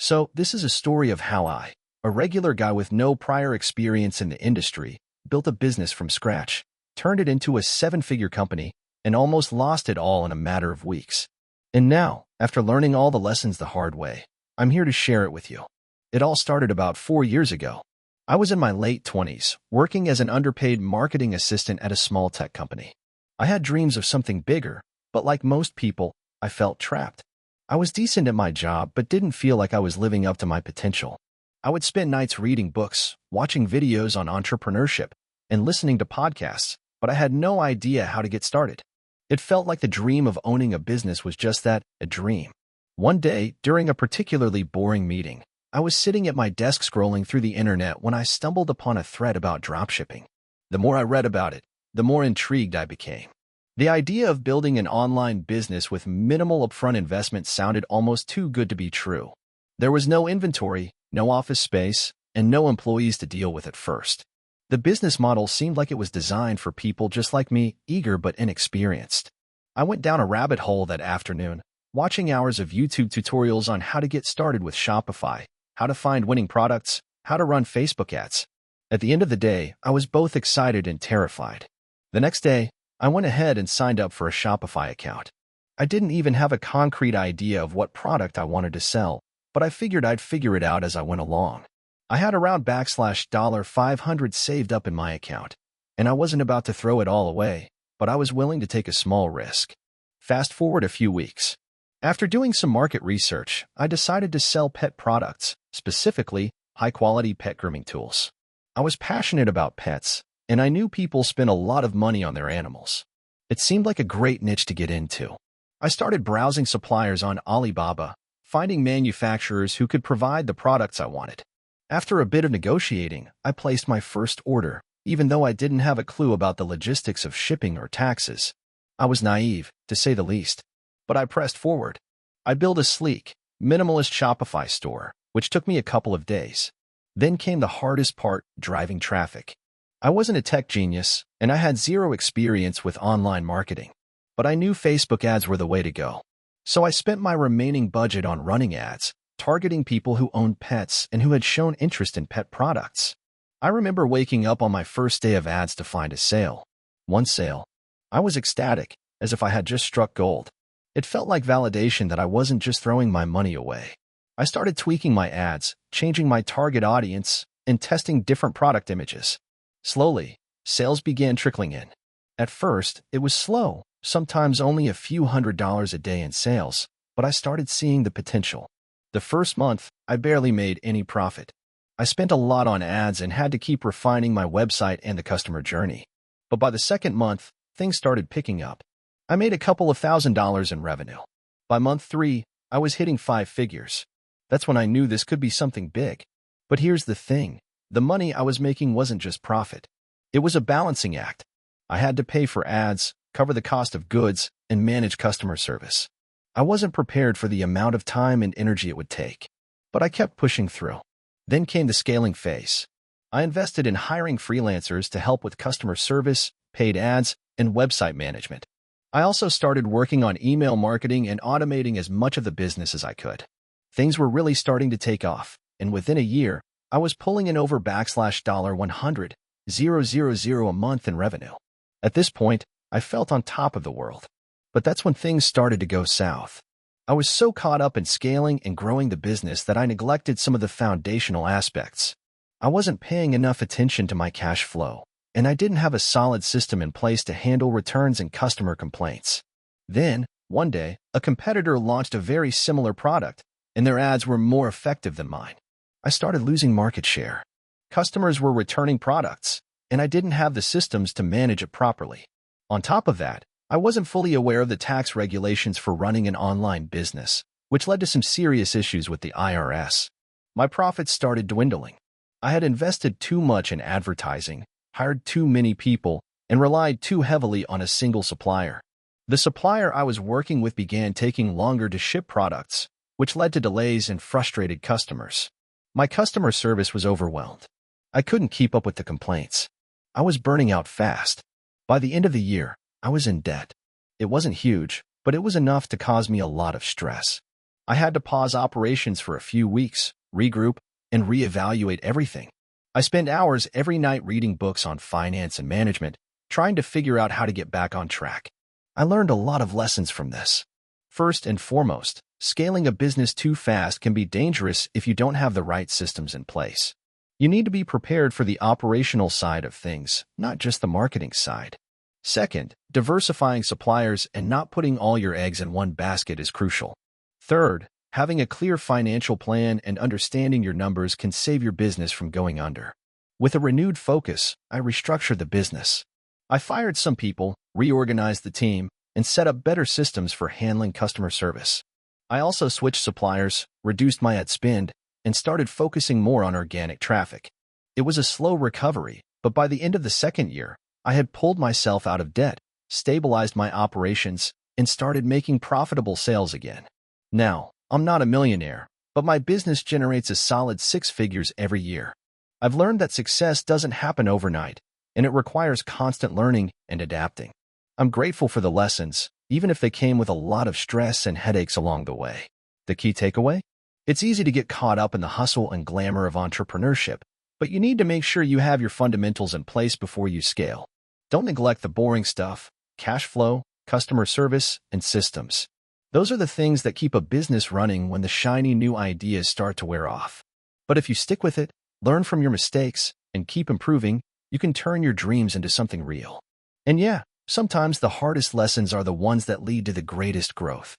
So, this is a story of how I, a regular guy with no prior experience in the industry, built a business from scratch, turned it into a seven-figure company, and almost lost it all in a matter of weeks. And now, after learning all the lessons the hard way, I'm here to share it with you. It all started about 4 years ago. I was in my late 20s, working as an underpaid marketing assistant at a small tech company. I had dreams of something bigger, but like most people, I felt trapped. I was decent at my job, but didn't feel like I was living up to my potential. I would spend nights reading books, watching videos on entrepreneurship, and listening to podcasts, but I had no idea how to get started. It felt like the dream of owning a business was just that, a dream. One day, during a particularly boring meeting, I was sitting at my desk scrolling through the internet when I stumbled upon a thread about dropshipping. The more I read about it, the more intrigued I became. The idea of building an online business with minimal upfront investment sounded almost too good to be true. There was no inventory, no office space, and no employees to deal with at first. The business model seemed like it was designed for people just like me, eager but inexperienced. I went down a rabbit hole that afternoon, watching hours of YouTube tutorials on how to get started with Shopify, how to find winning products, how to run Facebook ads. At the end of the day, I was both excited and terrified. The next day, I went ahead and signed up for a Shopify account. I didn't even have a concrete idea of what product I wanted to sell, but I figured I'd figure it out as I went along. I had around $500 saved up in my account, and I wasn't about to throw it all away, but I was willing to take a small risk. Fast forward a few weeks. After doing some market research, I decided to sell pet products, specifically high-quality pet grooming tools. I was passionate about pets, and I knew people spend a lot of money on their animals. It seemed like a great niche to get into. I started browsing suppliers on Alibaba, finding manufacturers who could provide the products I wanted. After a bit of negotiating, I placed my first order, even though I didn't have a clue about the logistics of shipping or taxes. I was naive, to say the least, but I pressed forward. I built a sleek, minimalist Shopify store, which took me a couple of days. Then came the hardest part, driving traffic. I wasn't a tech genius, and I had zero experience with online marketing, but I knew Facebook ads were the way to go. So I spent my remaining budget on running ads, targeting people who owned pets and who had shown interest in pet products. I remember waking up on my first day of ads to find a sale. One sale. I was ecstatic, as if I had just struck gold. It felt like validation that I wasn't just throwing my money away. I started tweaking my ads, changing my target audience, and testing different product images. Slowly, sales began trickling in. At first, it was slow, sometimes only a few $100s a day in sales, but I started seeing the potential. The first month, I barely made any profit. I spent a lot on ads and had to keep refining my website and the customer journey. But by the second month, things started picking up. I made a couple of $1,000s in revenue. By month 3, I was hitting 5 figures. That's when I knew this could be something big. But here's the thing. The money I was making wasn't just profit. It was a balancing act. I had to pay for ads, cover the cost of goods, and manage customer service. I wasn't prepared for the amount of time and energy it would take. But I kept pushing through. Then came the scaling phase. I invested in hiring freelancers to help with customer service, paid ads, and website management. I also started working on email marketing and automating as much of the business as I could. Things were really starting to take off, and within a year, I was pulling in over $100,000 a month in revenue. At this point, I felt on top of the world. But that's when things started to go south. I was so caught up in scaling and growing the business that I neglected some of the foundational aspects. I wasn't paying enough attention to my cash flow, and I didn't have a solid system in place to handle returns and customer complaints. Then, one day, a competitor launched a very similar product, and their ads were more effective than mine. I started losing market share. Customers were returning products, and I didn't have the systems to manage it properly. On top of that, I wasn't fully aware of the tax regulations for running an online business, which led to some serious issues with the IRS. My profits started dwindling. I had invested too much in advertising, hired too many people, and relied too heavily on a single supplier. The supplier I was working with began taking longer to ship products, which led to delays and frustrated customers. My customer service was overwhelmed. I couldn't keep up with the complaints. I was burning out fast. By the end of the year, I was in debt. It wasn't huge, but it was enough to cause me a lot of stress. I had to pause operations for a few weeks, regroup, and reevaluate everything. I spent hours every night reading books on finance and management, trying to figure out how to get back on track. I learned a lot of lessons from this. First and foremost, scaling a business too fast can be dangerous if you don't have the right systems in place. You need to be prepared for the operational side of things, not just the marketing side. Second, diversifying suppliers and not putting all your eggs in one basket is crucial. Third, having a clear financial plan and understanding your numbers can save your business from going under. With a renewed focus, I restructured the business. I fired some people, reorganized the team, and set up better systems for handling customer service. I also switched suppliers, reduced my ad spend, and started focusing more on organic traffic. It was a slow recovery, but by the end of the second year, I had pulled myself out of debt, stabilized my operations, and started making profitable sales again. Now, I'm not a millionaire, but my business generates a solid 6 figures every year. I've learned that success doesn't happen overnight, and it requires constant learning and adapting. I'm grateful for the lessons, even if they came with a lot of stress and headaches along the way. The key takeaway? It's easy to get caught up in the hustle and glamour of entrepreneurship, but you need to make sure you have your fundamentals in place before you scale. Don't neglect the boring stuff: cash flow, customer service, and systems. Those are the things that keep a business running when the shiny new ideas start to wear off. But if you stick with it, learn from your mistakes, and keep improving, you can turn your dreams into something real. And yeah, sometimes the hardest lessons are the ones that lead to the greatest growth.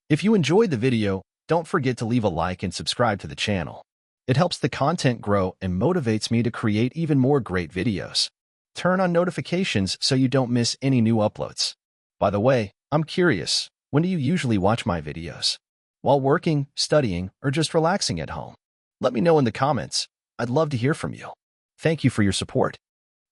If you enjoyed the video, don't forget to leave a like and subscribe to the channel. It helps the content grow and motivates me to create even more great videos. Turn on notifications so you don't miss any new uploads. By the way, I'm curious, when do you usually watch my videos? While working, studying, or just relaxing at home? Let me know in the comments. I'd love to hear from you. Thank you for your support.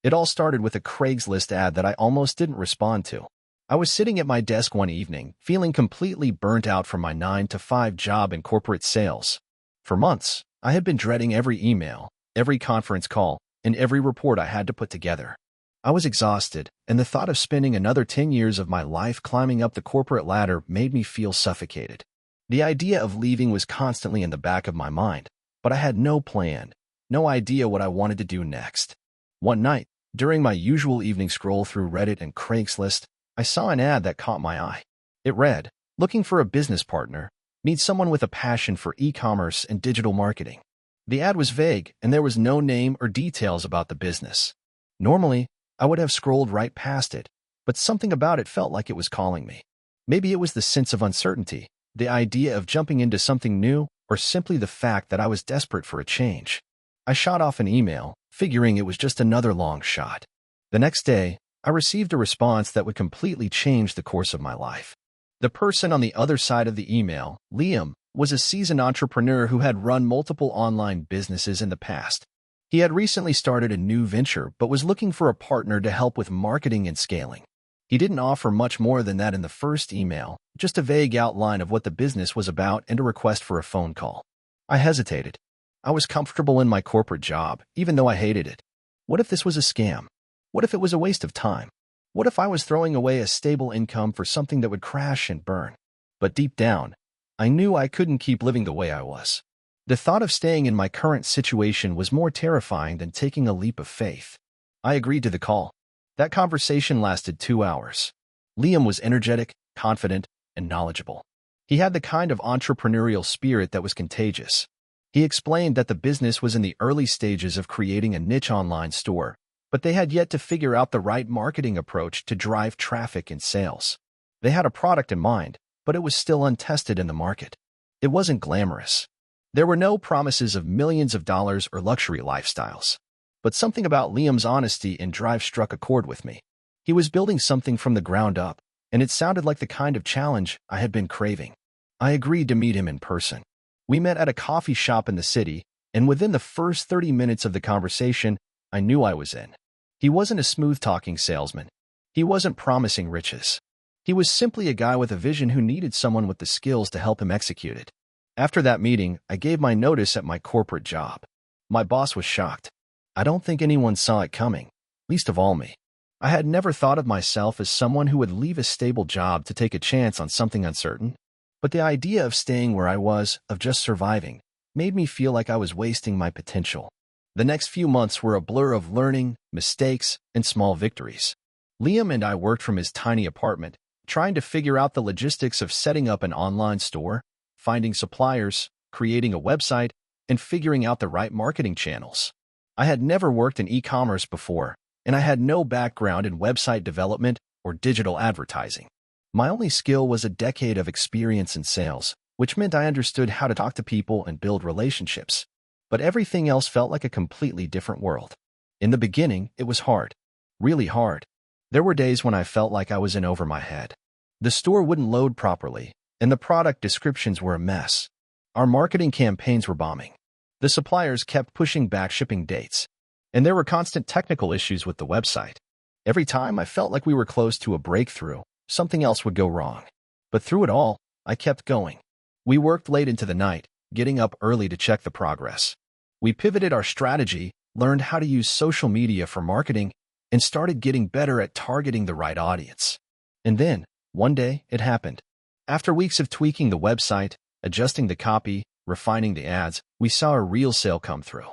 It all started with a Craigslist ad that I almost didn't respond to. I was sitting at my desk one evening, feeling completely burnt out from my 9-to-5 job in corporate sales. For months, I had been dreading every email, every conference call, and every report I had to put together. I was exhausted, and the thought of spending another 10 years of my life climbing up the corporate ladder made me feel suffocated. The idea of leaving was constantly in the back of my mind, but I had no plan, no idea what I wanted to do next. One night, during my usual evening scroll through Reddit and Craigslist, I saw an ad that caught my eye. It read, "Looking for a business partner. Need someone with a passion for e-commerce and digital marketing." The ad was vague, and there was no name or details about the business. Normally, I would have scrolled right past it, but something about it felt like it was calling me. Maybe it was the sense of uncertainty, the idea of jumping into something new, or simply the fact that I was desperate for a change. I shot off an email, figuring it was just another long shot. The next day, I received a response that would completely change the course of my life. The person on the other side of the email, Liam, was a seasoned entrepreneur who had run multiple online businesses in the past. He had recently started a new venture but was looking for a partner to help with marketing and scaling. He didn't offer much more than that in the first email, just a vague outline of what the business was about and a request for a phone call. I hesitated. I was comfortable in my corporate job, even though I hated it. What if this was a scam? What if it was a waste of time? What if I was throwing away a stable income for something that would crash and burn? But deep down, I knew I couldn't keep living the way I was. The thought of staying in my current situation was more terrifying than taking a leap of faith. I agreed to the call. That conversation lasted 2 hours. Liam was energetic, confident, and knowledgeable. He had the kind of entrepreneurial spirit that was contagious. He explained that the business was in the early stages of creating a niche online store, but they had yet to figure out the right marketing approach to drive traffic and sales. They had a product in mind, but it was still untested in the market. It wasn't glamorous. There were no promises of millions of dollars or luxury lifestyles. But something about Liam's honesty and drive struck a chord with me. He was building something from the ground up, and it sounded like the kind of challenge I had been craving. I agreed to meet him in person. We met at a coffee shop in the city, and within the first 30 minutes of the conversation, I knew I was in. He wasn't a smooth-talking salesman. He wasn't promising riches. He was simply a guy with a vision who needed someone with the skills to help him execute it. After that meeting, I gave my notice at my corporate job. My boss was shocked. I don't think anyone saw it coming, least of all me. I had never thought of myself as someone who would leave a stable job to take a chance on something uncertain. But the idea of staying where I was, of just surviving, made me feel like I was wasting my potential. The next few months were a blur of learning, mistakes, and small victories. Liam and I worked from his tiny apartment, trying to figure out the logistics of setting up an online store, finding suppliers, creating a website, and figuring out the right marketing channels. I had never worked in e-commerce before, and I had no background in website development or digital advertising. My only skill was a decade of experience in sales, which meant I understood how to talk to people and build relationships. But everything else felt like a completely different world. In the beginning, it was hard. Really hard. There were days when I felt like I was in over my head. The store wouldn't load properly, and the product descriptions were a mess. Our marketing campaigns were bombing. The suppliers kept pushing back shipping dates, and there were constant technical issues with the website. Every time I felt like we were close to a breakthrough, something else would go wrong. But through it all, I kept going. We worked late into the night, getting up early to check the progress. We pivoted our strategy, learned how to use social media for marketing, and started getting better at targeting the right audience. And then, one day, it happened. After weeks of tweaking the website, adjusting the copy, refining the ads, we saw a real sale come through.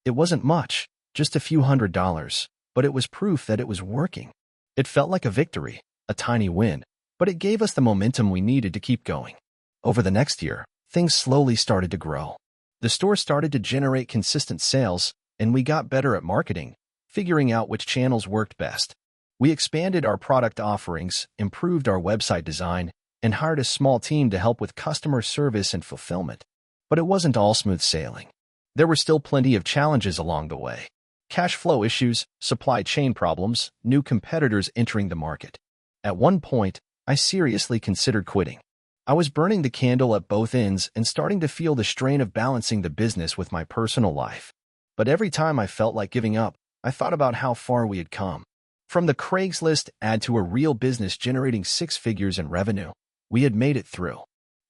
It wasn't much, just a few $100s, but it was proof that it was working. It felt like a victory, a tiny win, but it gave us the momentum we needed to keep going. Over the next year, things slowly started to grow. The store started to generate consistent sales, and we got better at marketing, figuring out which channels worked best. We expanded our product offerings, improved our website design, and hired a small team to help with customer service and fulfillment. But it wasn't all smooth sailing. There were still plenty of challenges along the way. Cash flow issues, supply chain problems, new competitors entering the market. At one point, I seriously considered quitting. I was burning the candle at both ends and starting to feel the strain of balancing the business with my personal life. But every time I felt like giving up, I thought about how far we had come. From the Craigslist ad to a real business generating 6 figures in revenue, we had made it through.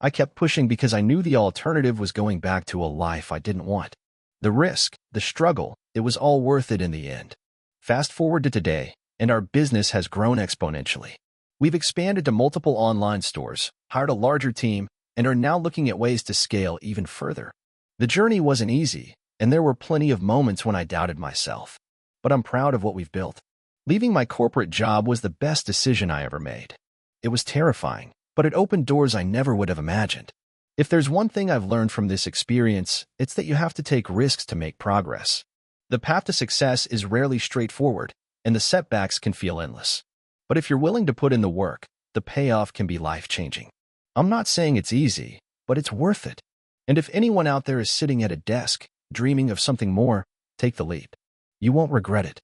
I kept pushing because I knew the alternative was going back to a life I didn't want. The risk, the struggle, it was all worth it in the end. Fast forward to today, and our business has grown exponentially. We've expanded to multiple online stores, hired a larger team, and are now looking at ways to scale even further. The journey wasn't easy, and there were plenty of moments when I doubted myself. But I'm proud of what we've built. Leaving my corporate job was the best decision I ever made. It was terrifying, but it opened doors I never would have imagined. If there's one thing I've learned from this experience, it's that you have to take risks to make progress. The path to success is rarely straightforward, and the setbacks can feel endless. But if you're willing to put in the work, the payoff can be life-changing. I'm not saying it's easy, but it's worth it. And if anyone out there is sitting at a desk, dreaming of something more, take the leap. You won't regret it.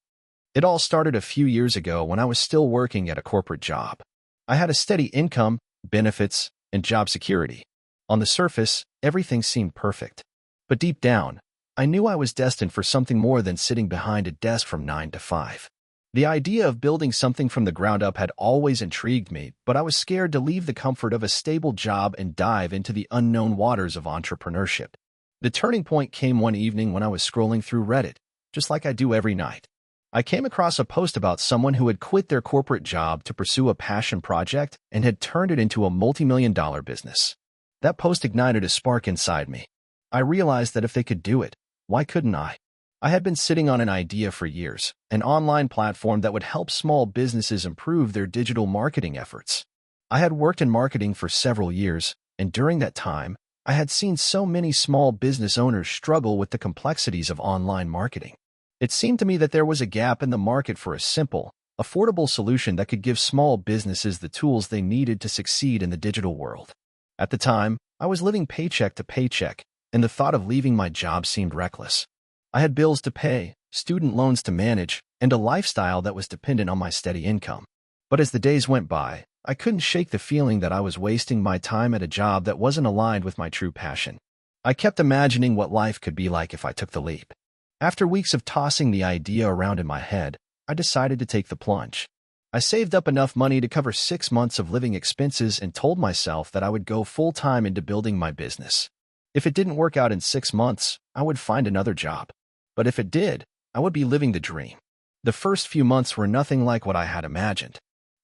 It all started a few years ago when I was still working at a corporate job. I had a steady income, benefits, and job security. On the surface, everything seemed perfect. But deep down, I knew I was destined for something more than sitting behind a desk from 9 to 5. The idea of building something from the ground up had always intrigued me, but I was scared to leave the comfort of a stable job and dive into the unknown waters of entrepreneurship. The turning point came one evening when I was scrolling through Reddit, just like I do every night. I came across a post about someone who had quit their corporate job to pursue a passion project and had turned it into a multi-million-dollar business. That post ignited a spark inside me. I realized that if they could do it, why couldn't I? I had been sitting on an idea for years, an online platform that would help small businesses improve their digital marketing efforts. I had worked in marketing for several years, and during that time, I had seen so many small business owners struggle with the complexities of online marketing. It seemed to me that there was a gap in the market for a simple, affordable solution that could give small businesses the tools they needed to succeed in the digital world. At the time, I was living paycheck to paycheck, and the thought of leaving my job seemed reckless. I had bills to pay, student loans to manage, and a lifestyle that was dependent on my steady income. But as the days went by, I couldn't shake the feeling that I was wasting my time at a job that wasn't aligned with my true passion. I kept imagining what life could be like if I took the leap. After weeks of tossing the idea around in my head, I decided to take the plunge. I saved up enough money to cover 6 months of living expenses and told myself that I would go full-time into building my business. If it didn't work out in 6 months, I would find another job. But if it did, I would be living the dream. The first few months were nothing like what I had imagined.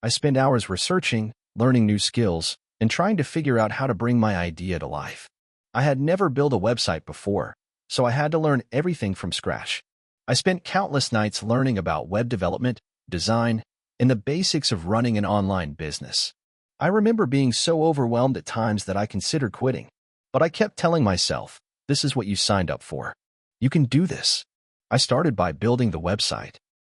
I spent hours researching, learning new skills, and trying to figure out how to bring my idea to life. I had never built a website before, so I had to learn everything from scratch. I spent countless nights learning about web development, design, and the basics of running an online business. I remember being so overwhelmed at times that I considered quitting, but I kept telling myself, this is what you signed up for. You can do this. I started by building the website.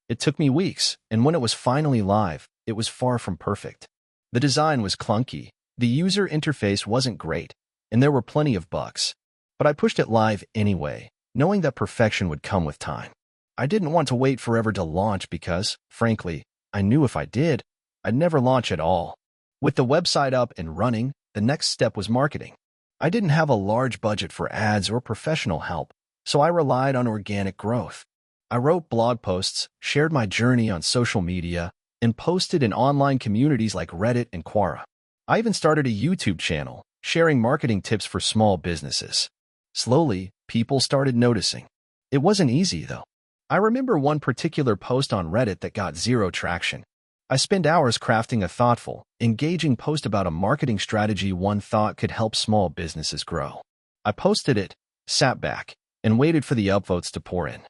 It took me weeks, and when it was finally live, it was far from perfect. The design was clunky, the user interface wasn't great, and there were plenty of bugs. But I pushed it live anyway, knowing that perfection would come with time. I didn't want to wait forever to launch because, frankly, I knew if I did, I'd never launch at all. With the website up and running, the next step was marketing. I didn't have a large budget for ads or professional help, so I relied on organic growth. I wrote blog posts, shared my journey on social media, and posted in online communities like Reddit and Quora. I even started a YouTube channel, sharing marketing tips for small businesses. Slowly, people started noticing. It wasn't easy, though. I remember one particular post on Reddit that got zero traction. I spent hours crafting a thoughtful, engaging post about a marketing strategy one thought could help small businesses grow. I posted it, sat back, and waited for the upvotes to pour in.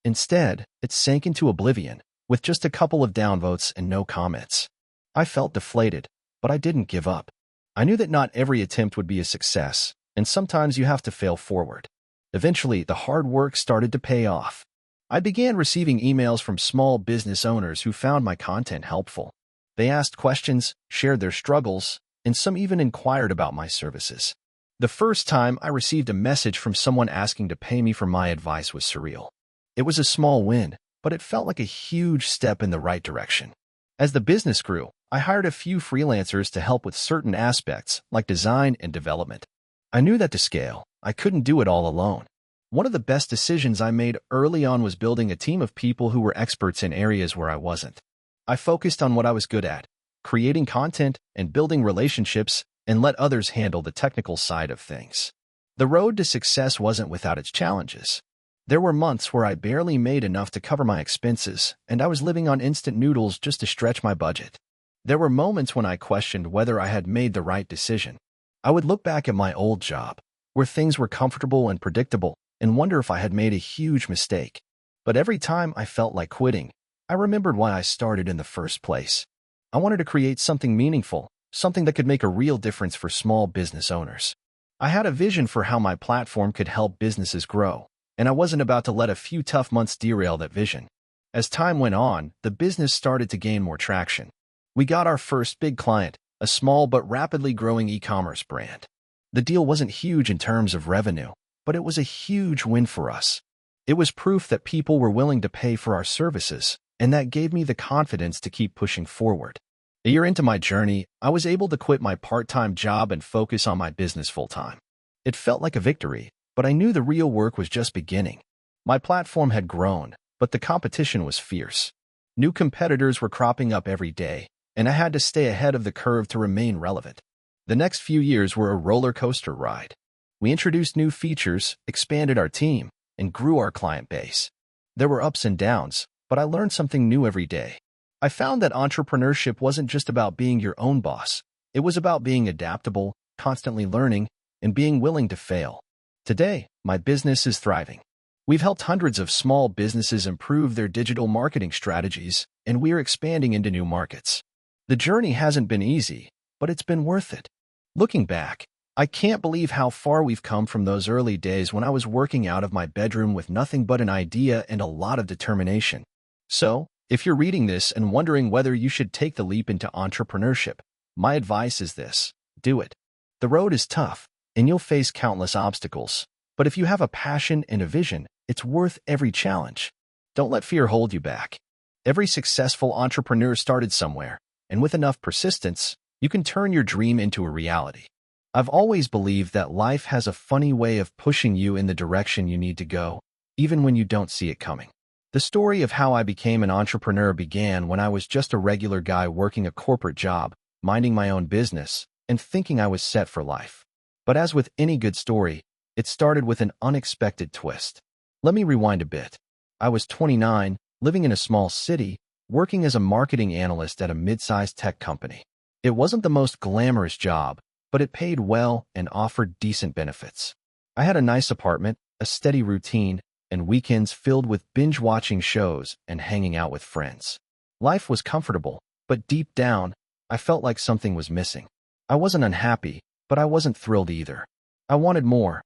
Instead, it sank into oblivion, with just a couple of downvotes and no comments. I felt deflated, but I didn't give up. I knew that not every attempt would be a success, and sometimes you have to fail forward. Eventually, the hard work started to pay off. I began receiving emails from small business owners who found my content helpful. They asked questions, shared their struggles, and some even inquired about my services. The first time I received a message from someone asking to pay me for my advice was surreal. It was a small win, but it felt like a huge step in the right direction. As the business grew, I hired a few freelancers to help with certain aspects, like design and development. I knew that to scale, I couldn't do it all alone. One of the best decisions I made early on was building a team of people who were experts in areas where I wasn't. I focused on what I was good at, creating content and building relationships, and let others handle the technical side of things. The road to success wasn't without its challenges. There were months where I barely made enough to cover my expenses, and I was living on instant noodles just to stretch my budget. There were moments when I questioned whether I had made the right decision. I would look back at my old job, where things were comfortable and predictable, and wonder if I had made a huge mistake. But every time I felt like quitting, I remembered why I started in the first place. I wanted to create something meaningful, something that could make a real difference for small business owners. I had a vision for how my platform could help businesses grow, and I wasn't about to let a few tough months derail that vision. As time went on, the business started to gain more traction. We got our first big client, a small but rapidly growing e-commerce brand. The deal wasn't huge in terms of revenue, but it was a huge win for us. It was proof that people were willing to pay for our services, and that gave me the confidence to keep pushing forward. A year into my journey, I was able to quit my part-time job and focus on my business full-time. It felt like a victory, but I knew the real work was just beginning. My platform had grown, but the competition was fierce. New competitors were cropping up every day, and I had to stay ahead of the curve to remain relevant. The next few years were a roller coaster ride. We introduced new features, expanded our team, and grew our client base. There were ups and downs, but I learned something new every day. I found that entrepreneurship wasn't just about being your own boss. It was about being adaptable, constantly learning, and being willing to fail. Today, my business is thriving. We've helped hundreds of small businesses improve their digital marketing strategies, and we're expanding into new markets. The journey hasn't been easy, but it's been worth it. Looking back, I can't believe how far we've come from those early days when I was working out of my bedroom with nothing but an idea and a lot of determination. So, if you're reading this and wondering whether you should take the leap into entrepreneurship, my advice is this: do it. The road is tough, and you'll face countless obstacles. But if you have a passion and a vision, it's worth every challenge. Don't let fear hold you back. Every successful entrepreneur started somewhere, and with enough persistence, you can turn your dream into a reality. I've always believed that life has a funny way of pushing you in the direction you need to go, even when you don't see it coming. The story of how I became an entrepreneur began when I was just a regular guy working a corporate job, minding my own business, and thinking I was set for life. But as with any good story, it started with an unexpected twist. Let me rewind a bit. I was 29, living in a small city, working as a marketing analyst at a mid-sized tech company. It wasn't the most glamorous job, but it paid well and offered decent benefits. I had a nice apartment, a steady routine, and weekends filled with binge-watching shows and hanging out with friends. Life was comfortable, but deep down, I felt like something was missing. I wasn't unhappy, but I wasn't thrilled either. I wanted more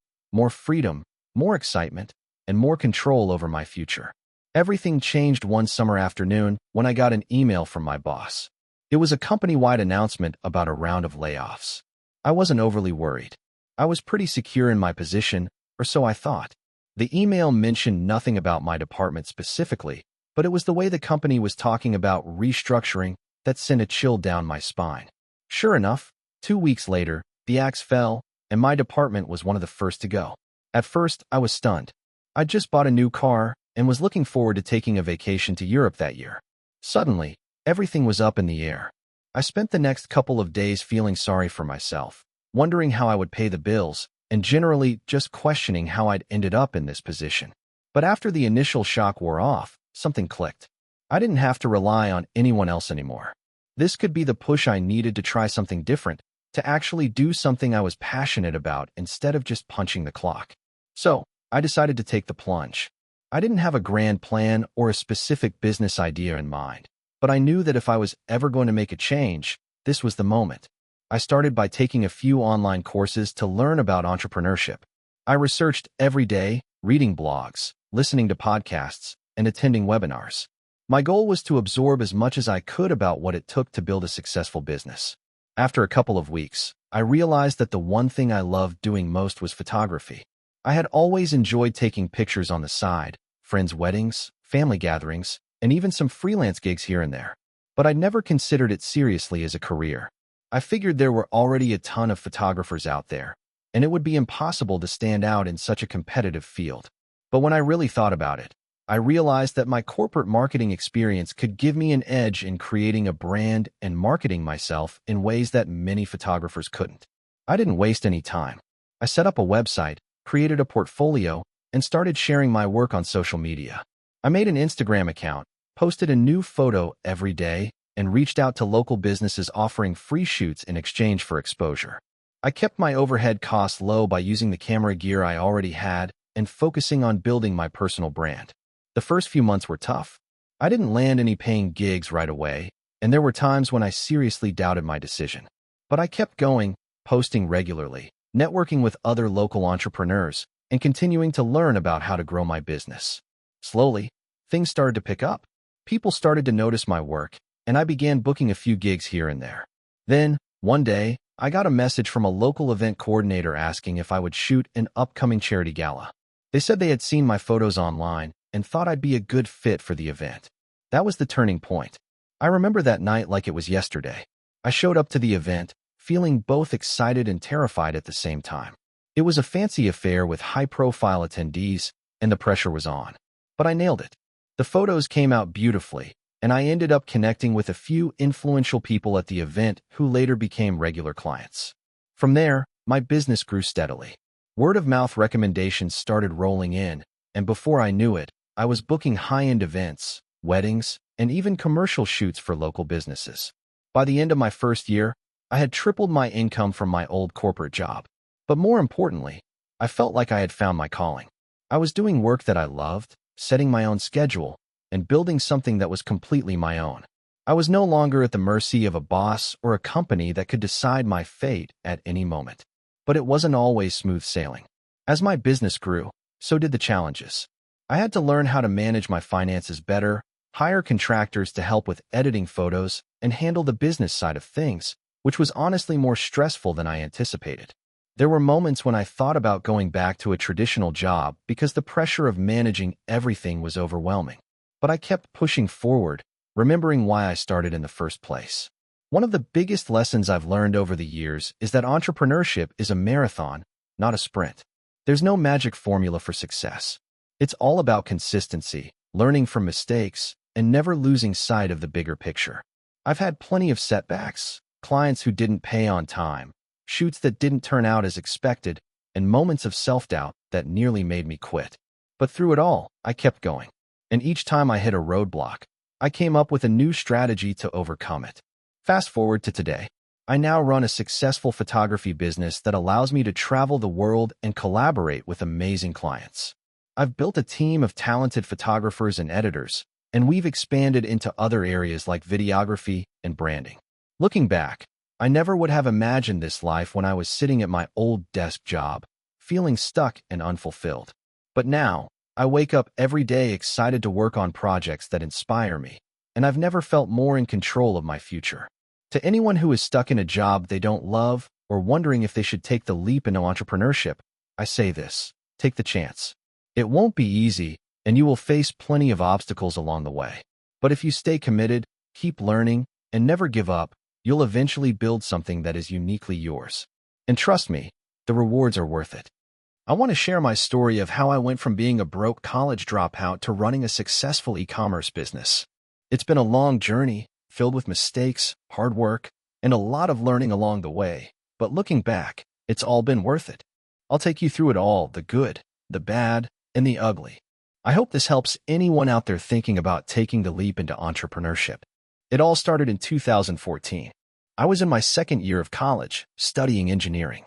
freedom, more excitement, and more control over my future. Everything changed one summer afternoon when I got an email from my boss. It was a company-wide announcement about a round of layoffs. I wasn't overly worried. I was pretty secure in my position, or so I thought. The email mentioned nothing about my department specifically, but it was the way the company was talking about restructuring that sent a chill down my spine. Sure enough, 2 weeks later, the axe fell, and my department was one of the first to go. At first, I was stunned. I'd just bought a new car and was looking forward to taking a vacation to Europe that year. Suddenly, everything was up in the air. I spent the next couple of days feeling sorry for myself, wondering how I would pay the bills, and generally just questioning how I'd ended up in this position. But after the initial shock wore off, something clicked. I didn't have to rely on anyone else anymore. This could be the push I needed to try something different, to actually do something I was passionate about instead of just punching the clock. So, I decided to take the plunge. I didn't have a grand plan or a specific business idea in mind, but I knew that if I was ever going to make a change, this was the moment. I started by taking a few online courses to learn about entrepreneurship. I researched every day, reading blogs, listening to podcasts, and attending webinars. My goal was to absorb as much as I could about what it took to build a successful business. After a couple of weeks, I realized that the one thing I loved doing most was photography. I had always enjoyed taking pictures on the side, friends' weddings, family gatherings, and even some freelance gigs here and there. But I'd never considered it seriously as a career. I figured there were already a ton of photographers out there, and it would be impossible to stand out in such a competitive field. But when I really thought about it, I realized that my corporate marketing experience could give me an edge in creating a brand and marketing myself in ways that many photographers couldn't. I didn't waste any time. I set up a website, created a portfolio, and started sharing my work on social media. I made an Instagram account, posted a new photo every day, and reached out to local businesses offering free shoots in exchange for exposure. I kept my overhead costs low by using the camera gear I already had and focusing on building my personal brand. The first few months were tough. I didn't land any paying gigs right away, and there were times when I seriously doubted my decision. But I kept going, posting regularly, networking with other local entrepreneurs, and continuing to learn about how to grow my business. Slowly, things started to pick up. People started to notice my work, and I began booking a few gigs here and there. Then, one day, I got a message from a local event coordinator asking if I would shoot an upcoming charity gala. They said they had seen my photos online and thought I'd be a good fit for the event. That was the turning point. I remember that night like it was yesterday. I showed up to the event, feeling both excited and terrified at the same time. It was a fancy affair with high-profile attendees, and the pressure was on. But I nailed it. The photos came out beautifully, and I ended up connecting with a few influential people at the event who later became regular clients. From there, my business grew steadily. Word-of-mouth recommendations started rolling in, and before I knew it, I was booking high-end events, weddings, and even commercial shoots for local businesses. By the end of my first year, I had tripled my income from my old corporate job. But more importantly, I felt like I had found my calling. I was doing work that I loved, setting my own schedule, and building something that was completely my own. I was no longer at the mercy of a boss or a company that could decide my fate at any moment. But it wasn't always smooth sailing. As my business grew, so did the challenges. I had to learn how to manage my finances better, hire contractors to help with editing photos, and handle the business side of things, which was honestly more stressful than I anticipated. There were moments when I thought about going back to a traditional job because the pressure of managing everything was overwhelming. But I kept pushing forward, remembering why I started in the first place. One of the biggest lessons I've learned over the years is that entrepreneurship is a marathon, not a sprint. There's no magic formula for success. It's all about consistency, learning from mistakes, and never losing sight of the bigger picture. I've had plenty of setbacks, clients who didn't pay on time, shoots that didn't turn out as expected, and moments of self-doubt that nearly made me quit. But through it all, I kept going. And each time I hit a roadblock, I came up with a new strategy to overcome it. Fast forward to today. I now run a successful photography business that allows me to travel the world and collaborate with amazing clients. I've built a team of talented photographers and editors, and we've expanded into other areas like videography and branding. Looking back, I never would have imagined this life when I was sitting at my old desk job, feeling stuck and unfulfilled. But now, I wake up every day excited to work on projects that inspire me, and I've never felt more in control of my future. To anyone who is stuck in a job they don't love or wondering if they should take the leap into entrepreneurship, I say this: take the chance. It won't be easy, and you will face plenty of obstacles along the way. But if you stay committed, keep learning, and never give up, you'll eventually build something that is uniquely yours. And trust me, the rewards are worth it. I want to share my story of how I went from being a broke college dropout to running a successful e-commerce business. It's been a long journey, filled with mistakes, hard work, and a lot of learning along the way. But looking back, it's all been worth it. I'll take you through it all, the good, the bad, and the ugly. I hope this helps anyone out there thinking about taking the leap into entrepreneurship. It all started in 2014. I was in my second year of college, studying engineering.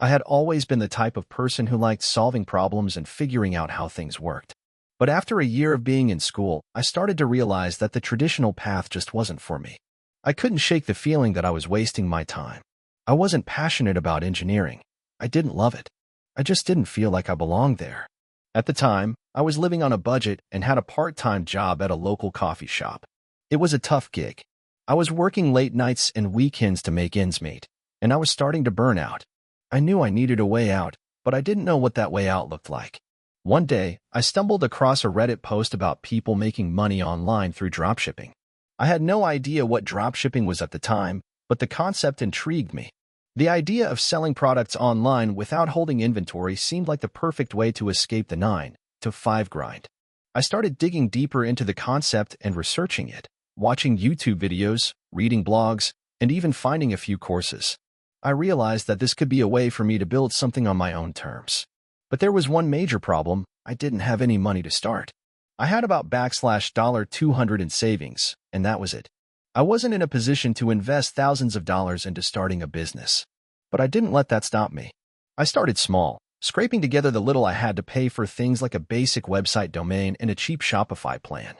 I had always been the type of person who liked solving problems and figuring out how things worked. But after a year of being in school, I started to realize that the traditional path just wasn't for me. I couldn't shake the feeling that I was wasting my time. I wasn't passionate about engineering. I didn't love it. I just didn't feel like I belonged there. At the time, I was living on a budget and had a part-time job at a local coffee shop. It was a tough gig. I was working late nights and weekends to make ends meet, and I was starting to burn out. I knew I needed a way out, but I didn't know what that way out looked like. One day, I stumbled across a Reddit post about people making money online through dropshipping. I had no idea what dropshipping was at the time, but the concept intrigued me. The idea of selling products online without holding inventory seemed like the perfect way to escape the 9-to-5 grind. I started digging deeper into the concept and researching it, watching YouTube videos, reading blogs, and even finding a few courses. I realized that this could be a way for me to build something on my own terms. But there was one major problem: I didn't have any money to start. I had about $200 in savings, and that was it. I wasn't in a position to invest thousands of dollars into starting a business. But I didn't let that stop me. I started small, scraping together the little I had to pay for things like a basic website domain and a cheap Shopify plan.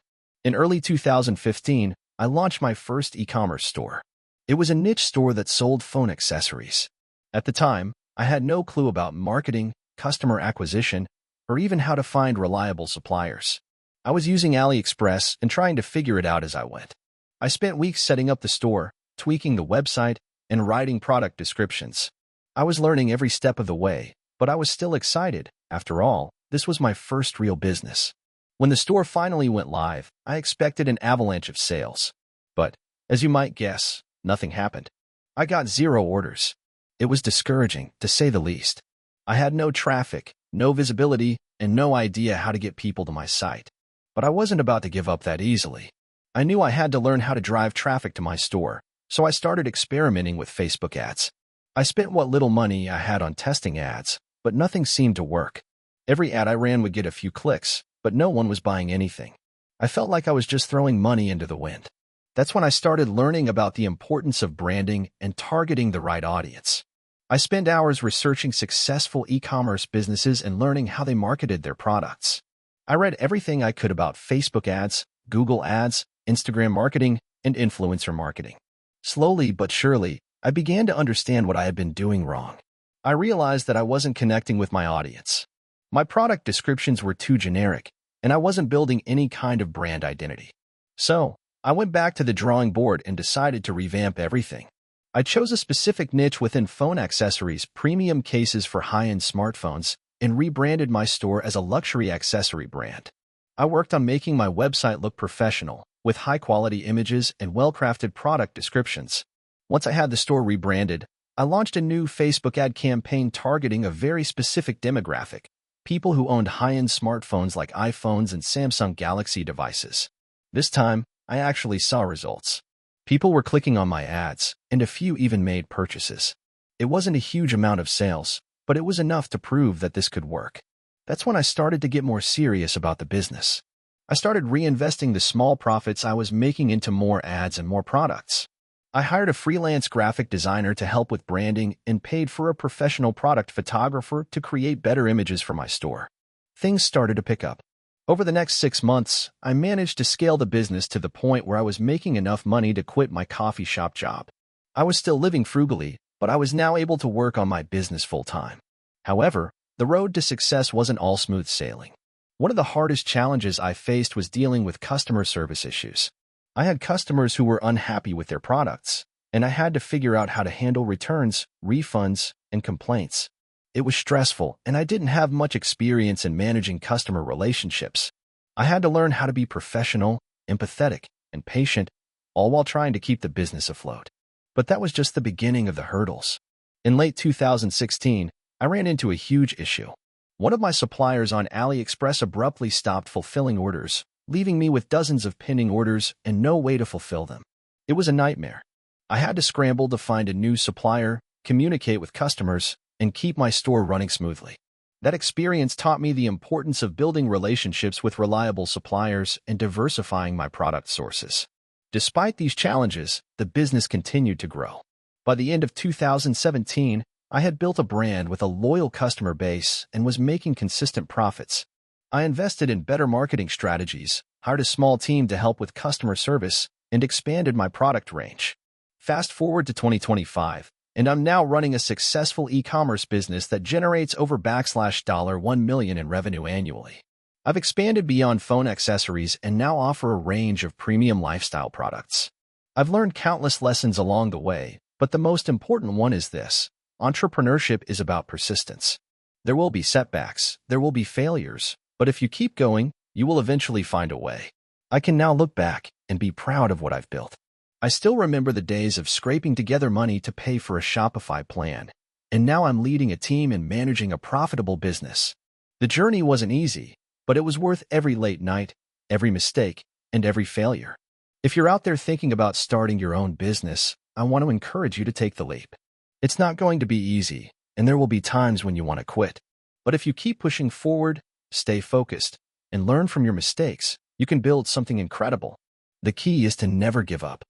In early 2015, I launched my first e-commerce store. It was a niche store that sold phone accessories. At the time, I had no clue about marketing, customer acquisition, or even how to find reliable suppliers. I was using AliExpress and trying to figure it out as I went. I spent weeks setting up the store, tweaking the website, and writing product descriptions. I was learning every step of the way, but I was still excited. After all, this was my first real business. When the store finally went live, I expected an avalanche of sales. But, as you might guess, nothing happened. I got 0 orders. It was discouraging, to say the least. I had no traffic, no visibility, and no idea how to get people to my site. But I wasn't about to give up that easily. I knew I had to learn how to drive traffic to my store, so I started experimenting with Facebook ads. I spent what little money I had on testing ads, but nothing seemed to work. Every ad I ran would get a few clicks, but no one was buying anything. I felt like I was just throwing money into the wind. That's when I started learning about the importance of branding and targeting the right audience. I spent hours researching successful e-commerce businesses and learning how they marketed their products. I read everything I could about Facebook ads, Google ads, Instagram marketing, and influencer marketing. Slowly but surely, I began to understand what I had been doing wrong. I realized that I wasn't connecting with my audience. My product descriptions were too generic, and I wasn't building any kind of brand identity. So, I went back to the drawing board and decided to revamp everything. I chose a specific niche within phone accessories, premium cases for high-end smartphones, and rebranded my store as a luxury accessory brand. I worked on making my website look professional, with high-quality images and well-crafted product descriptions. Once I had the store rebranded, I launched a new Facebook ad campaign targeting a very specific demographic: people who owned high-end smartphones like iPhones and Samsung Galaxy devices. This time, I actually saw results. People were clicking on my ads, and a few even made purchases. It wasn't a huge amount of sales, but it was enough to prove that this could work. That's when I started to get more serious about the business. I started reinvesting the small profits I was making into more ads and more products. I hired a freelance graphic designer to help with branding and paid for a professional product photographer to create better images for my store. Things started to pick up. Over the next 6 months, I managed to scale the business to the point where I was making enough money to quit my coffee shop job. I was still living frugally, but I was now able to work on my business full-time. However, the road to success wasn't all smooth sailing. One of the hardest challenges I faced was dealing with customer service issues. I had customers who were unhappy with their products, and I had to figure out how to handle returns, refunds, and complaints. It was stressful, and I didn't have much experience in managing customer relationships. I had to learn how to be professional, empathetic, and patient, all while trying to keep the business afloat. But that was just the beginning of the hurdles. In late 2016, I ran into a huge issue. One of my suppliers on AliExpress abruptly stopped fulfilling orders, leaving me with dozens of pending orders and no way to fulfill them. It was a nightmare. I had to scramble to find a new supplier, communicate with customers, and keep my store running smoothly. That experience taught me the importance of building relationships with reliable suppliers and diversifying my product sources. Despite these challenges, the business continued to grow. By the end of 2017, I had built a brand with a loyal customer base and was making consistent profits. I invested in better marketing strategies, hired a small team to help with customer service, and expanded my product range. Fast forward to 2025, and I'm now running a successful e-commerce business that generates over $1 million in revenue annually. I've expanded beyond phone accessories and now offer a range of premium lifestyle products. I've learned countless lessons along the way, but the most important one is this: entrepreneurship is about persistence. There will be setbacks, there will be failures, but if you keep going, you will eventually find a way. I can now look back and be proud of what I've built. I still remember the days of scraping together money to pay for a Shopify plan, and now I'm leading a team and managing a profitable business. The journey wasn't easy, but it was worth every late night, every mistake, and every failure. If you're out there thinking about starting your own business, I want to encourage you to take the leap. It's not going to be easy, and there will be times when you want to quit. But if you keep pushing forward, stay focused, and learn from your mistakes, you can build something incredible. The key is to never give up.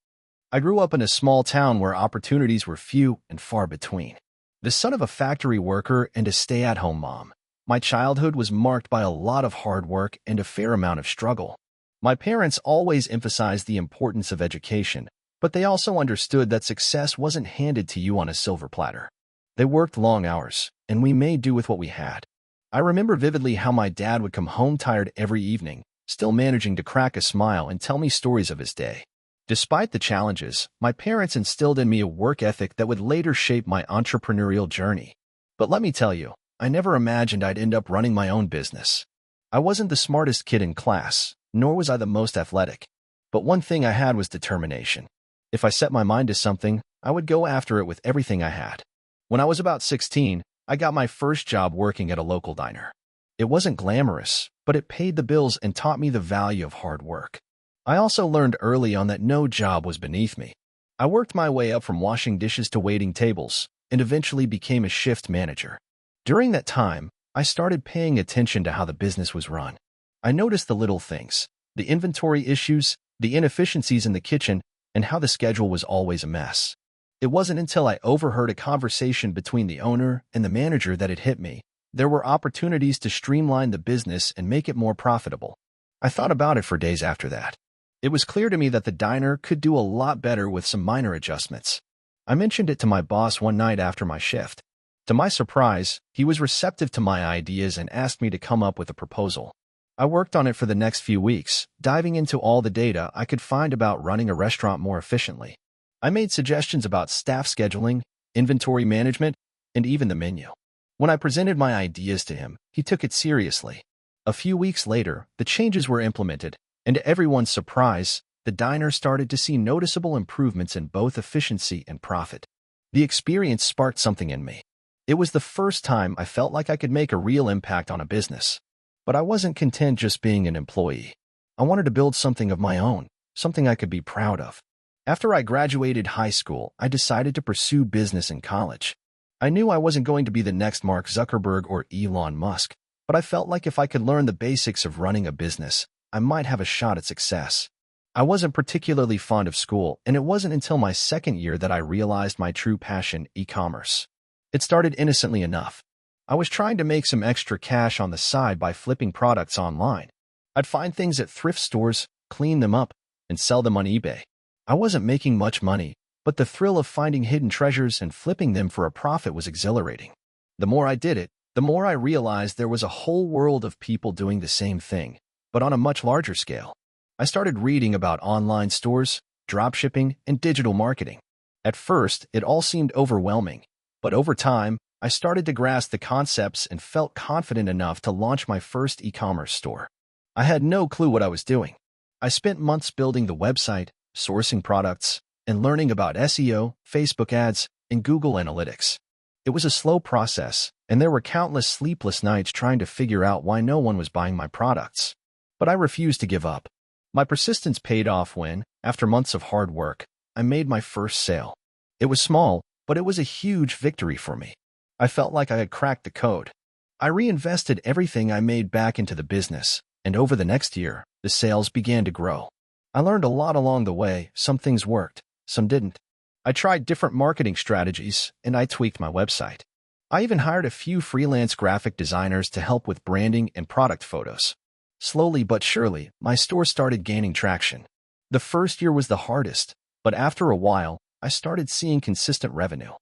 I grew up in a small town where opportunities were few and far between. The son of a factory worker and a stay-at-home mom, my childhood was marked by a lot of hard work and a fair amount of struggle. My parents always emphasized the importance of education, but they also understood that success wasn't handed to you on a silver platter. They worked long hours, and we made do with what we had. I remember vividly how my dad would come home tired every evening, still managing to crack a smile and tell me stories of his day. Despite the challenges, my parents instilled in me a work ethic that would later shape my entrepreneurial journey. But let me tell you, I never imagined I'd end up running my own business. I wasn't the smartest kid in class, nor was I the most athletic. But one thing I had was determination. If I set my mind to something, I would go after it with everything I had. When I was about 16, I got my first job working at a local diner. It wasn't glamorous, but it paid the bills and taught me the value of hard work. I also learned early on that no job was beneath me. I worked my way up from washing dishes to waiting tables, and eventually became a shift manager. During that time, I started paying attention to how the business was run. I noticed the little things, the inventory issues, the inefficiencies in the kitchen, and how the schedule was always a mess. It wasn't until I overheard a conversation between the owner and the manager that it hit me. There were opportunities to streamline the business and make it more profitable. I thought about it for days after that. It was clear to me that the diner could do a lot better with some minor adjustments. I mentioned it to my boss one night after my shift. To my surprise, he was receptive to my ideas and asked me to come up with a proposal. I worked on it for the next few weeks, diving into all the data I could find about running a restaurant more efficiently. I made suggestions about staff scheduling, inventory management, and even the menu. When I presented my ideas to him, he took it seriously. A few weeks later, the changes were implemented, and to everyone's surprise, the diner started to see noticeable improvements in both efficiency and profit. The experience sparked something in me. It was the first time I felt like I could make a real impact on a business. But I wasn't content just being an employee. I wanted to build something of my own, something I could be proud of. After I graduated high school, I decided to pursue business in college. I knew I wasn't going to be the next Mark Zuckerberg or Elon Musk, but I felt like if I could learn the basics of running a business, I might have a shot at success. I wasn't particularly fond of school, and it wasn't until my second year that I realized my true passion, e-commerce. It started innocently enough. I was trying to make some extra cash on the side by flipping products online. I'd find things at thrift stores, clean them up, and sell them on eBay. I wasn't making much money, but the thrill of finding hidden treasures and flipping them for a profit was exhilarating. The more I did it, the more I realized there was a whole world of people doing the same thing, but on a much larger scale. I started reading about online stores, dropshipping, and digital marketing. At first, it all seemed overwhelming, but over time, I started to grasp the concepts and felt confident enough to launch my first e-commerce store. I had no clue what I was doing. I spent months building the website, sourcing products, and learning about SEO, Facebook ads, and Google Analytics. It was a slow process, and there were countless sleepless nights trying to figure out why no one was buying my products. But I refused to give up. My persistence paid off when, after months of hard work, I made my first sale. It was small, but it was a huge victory for me. I felt like I had cracked the code. I reinvested everything I made back into the business, and over the next year, the sales began to grow. I learned a lot along the way. Some things worked, some didn't. I tried different marketing strategies, and I tweaked my website. I even hired a few freelance graphic designers to help with branding and product photos. Slowly but surely, my store started gaining traction. The first year was the hardest, but after a while, I started seeing consistent revenue.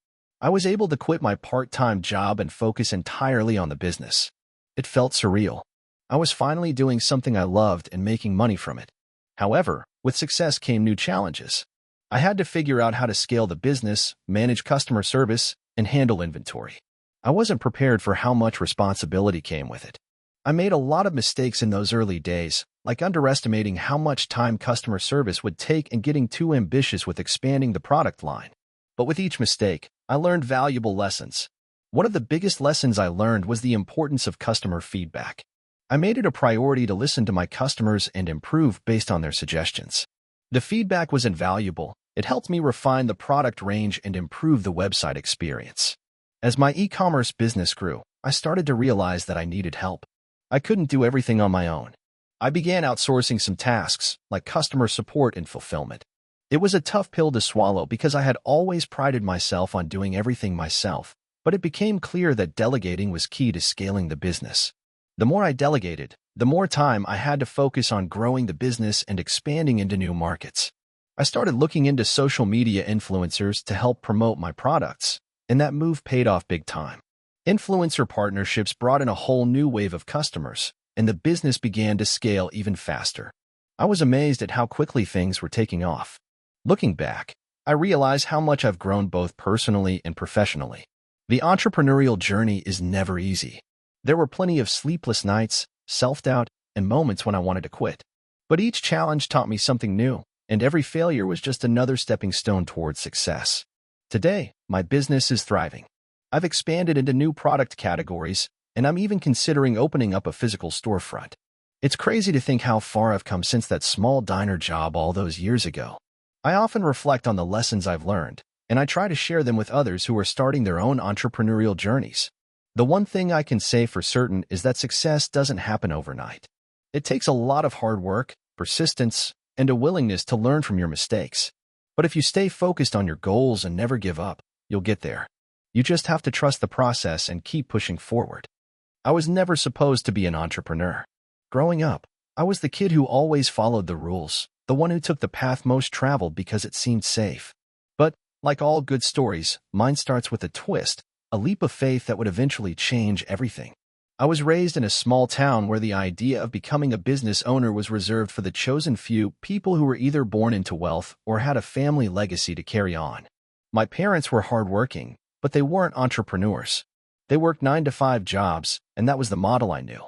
I was able to quit my part-time job and focus entirely on the business. It felt surreal. I was finally doing something I loved and making money from it. However, with success came new challenges. I had to figure out how to scale the business, manage customer service, and handle inventory. I wasn't prepared for how much responsibility came with it. I made a lot of mistakes in those early days, like underestimating how much time customer service would take and getting too ambitious with expanding the product line. But with each mistake, I learned valuable lessons. One of the biggest lessons I learned was the importance of customer feedback. I made it a priority to listen to my customers and improve based on their suggestions. The feedback was invaluable. It helped me refine the product range and improve the website experience. As my e-commerce business grew, I started to realize that I needed help. I couldn't do everything on my own. I began outsourcing some tasks, like customer support and fulfillment. It was a tough pill to swallow because I had always prided myself on doing everything myself, but it became clear that delegating was key to scaling the business. The more I delegated, the more time I had to focus on growing the business and expanding into new markets. I started looking into social media influencers to help promote my products, and that move paid off big time. Influencer partnerships brought in a whole new wave of customers, and the business began to scale even faster. I was amazed at how quickly things were taking off. Looking back, I realize how much I've grown both personally and professionally. The entrepreneurial journey is never easy. There were plenty of sleepless nights, self-doubt, and moments when I wanted to quit. But each challenge taught me something new, and every failure was just another stepping stone towards success. Today, my business is thriving. I've expanded into new product categories, and I'm even considering opening up a physical storefront. It's crazy to think how far I've come since that small diner job all those years ago. I often reflect on the lessons I've learned, and I try to share them with others who are starting their own entrepreneurial journeys. The one thing I can say for certain is that success doesn't happen overnight. It takes a lot of hard work, persistence, and a willingness to learn from your mistakes. But if you stay focused on your goals and never give up, you'll get there. You just have to trust the process and keep pushing forward. I was never supposed to be an entrepreneur. Growing up, I was the kid who always followed the rules, the one who took the path most traveled because it seemed safe. But, like all good stories, mine starts with a twist, a leap of faith that would eventually change everything. I was raised in a small town where the idea of becoming a business owner was reserved for the chosen few, people who were either born into wealth or had a family legacy to carry on. My parents were hardworking, but they weren't entrepreneurs. They worked 9-to-5 jobs, and that was the model I knew.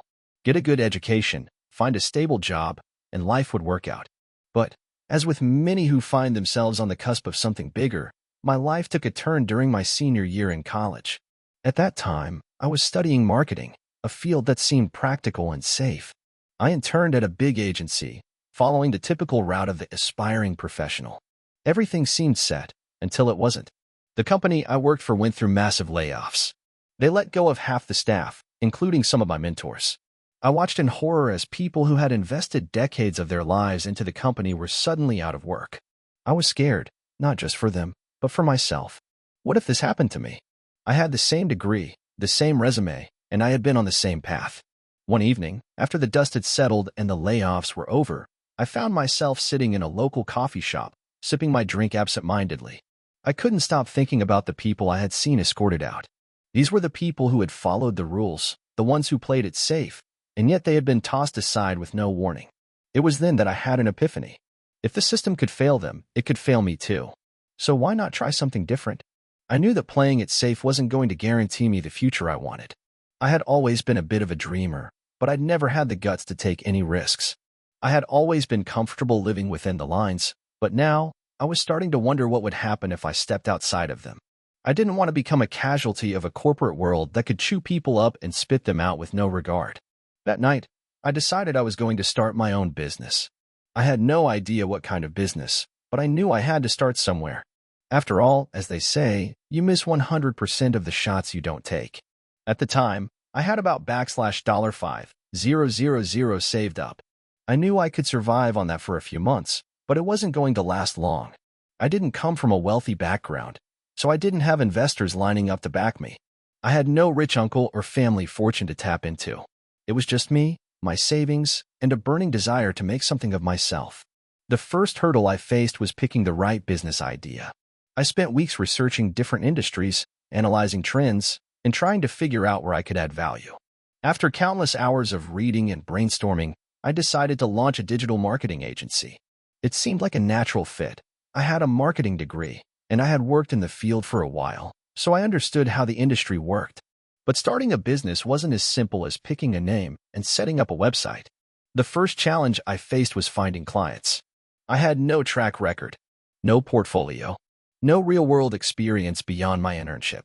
Get a good education, find a stable job, and life would work out. But, as with many who find themselves on the cusp of something bigger, my life took a turn during my senior year in college. At that time, I was studying marketing, a field that seemed practical and safe. I interned at a big agency, following the typical route of the aspiring professional. Everything seemed set, until it wasn't. The company I worked for went through massive layoffs. They let go of half the staff, including some of my mentors. I watched in horror as people who had invested decades of their lives into the company were suddenly out of work. I was scared, not just for them, but for myself. What if this happened to me? I had the same degree, the same resume, and I had been on the same path. One evening, after the dust had settled and the layoffs were over, I found myself sitting in a local coffee shop, sipping my drink absent-mindedly. I couldn't stop thinking about the people I had seen escorted out. These were the people who had followed the rules, the ones who played it safe, and yet they had been tossed aside with no warning. It was then that I had an epiphany. If the system could fail them, it could fail me too. So why not try something different? I knew that playing it safe wasn't going to guarantee me the future I wanted. I had always been a bit of a dreamer, but I'd never had the guts to take any risks. I had always been comfortable living within the lines, but now I was starting to wonder what would happen if I stepped outside of them. I didn't want to become a casualty of a corporate world that could chew people up and spit them out with no regard. That night, I decided I was going to start my own business. I had no idea what kind of business, but I knew I had to start somewhere. After all, as they say, you miss 100% of the shots you don't take. At the time, I had about $5,000 saved up. I knew I could survive on that for a few months, but it wasn't going to last long. I didn't come from a wealthy background, so I didn't have investors lining up to back me. I had no rich uncle or family fortune to tap into. It was just me, my savings, and a burning desire to make something of myself. The first hurdle I faced was picking the right business idea. I spent weeks researching different industries, analyzing trends, and trying to figure out where I could add value. After countless hours of reading and brainstorming, I decided to launch a digital marketing agency. It seemed like a natural fit. I had a marketing degree, and I had worked in the field for a while, so I understood how the industry worked. But starting a business wasn't as simple as picking a name and setting up a website. The first challenge I faced was finding clients. I had no track record, no portfolio, no real-world experience beyond my internship.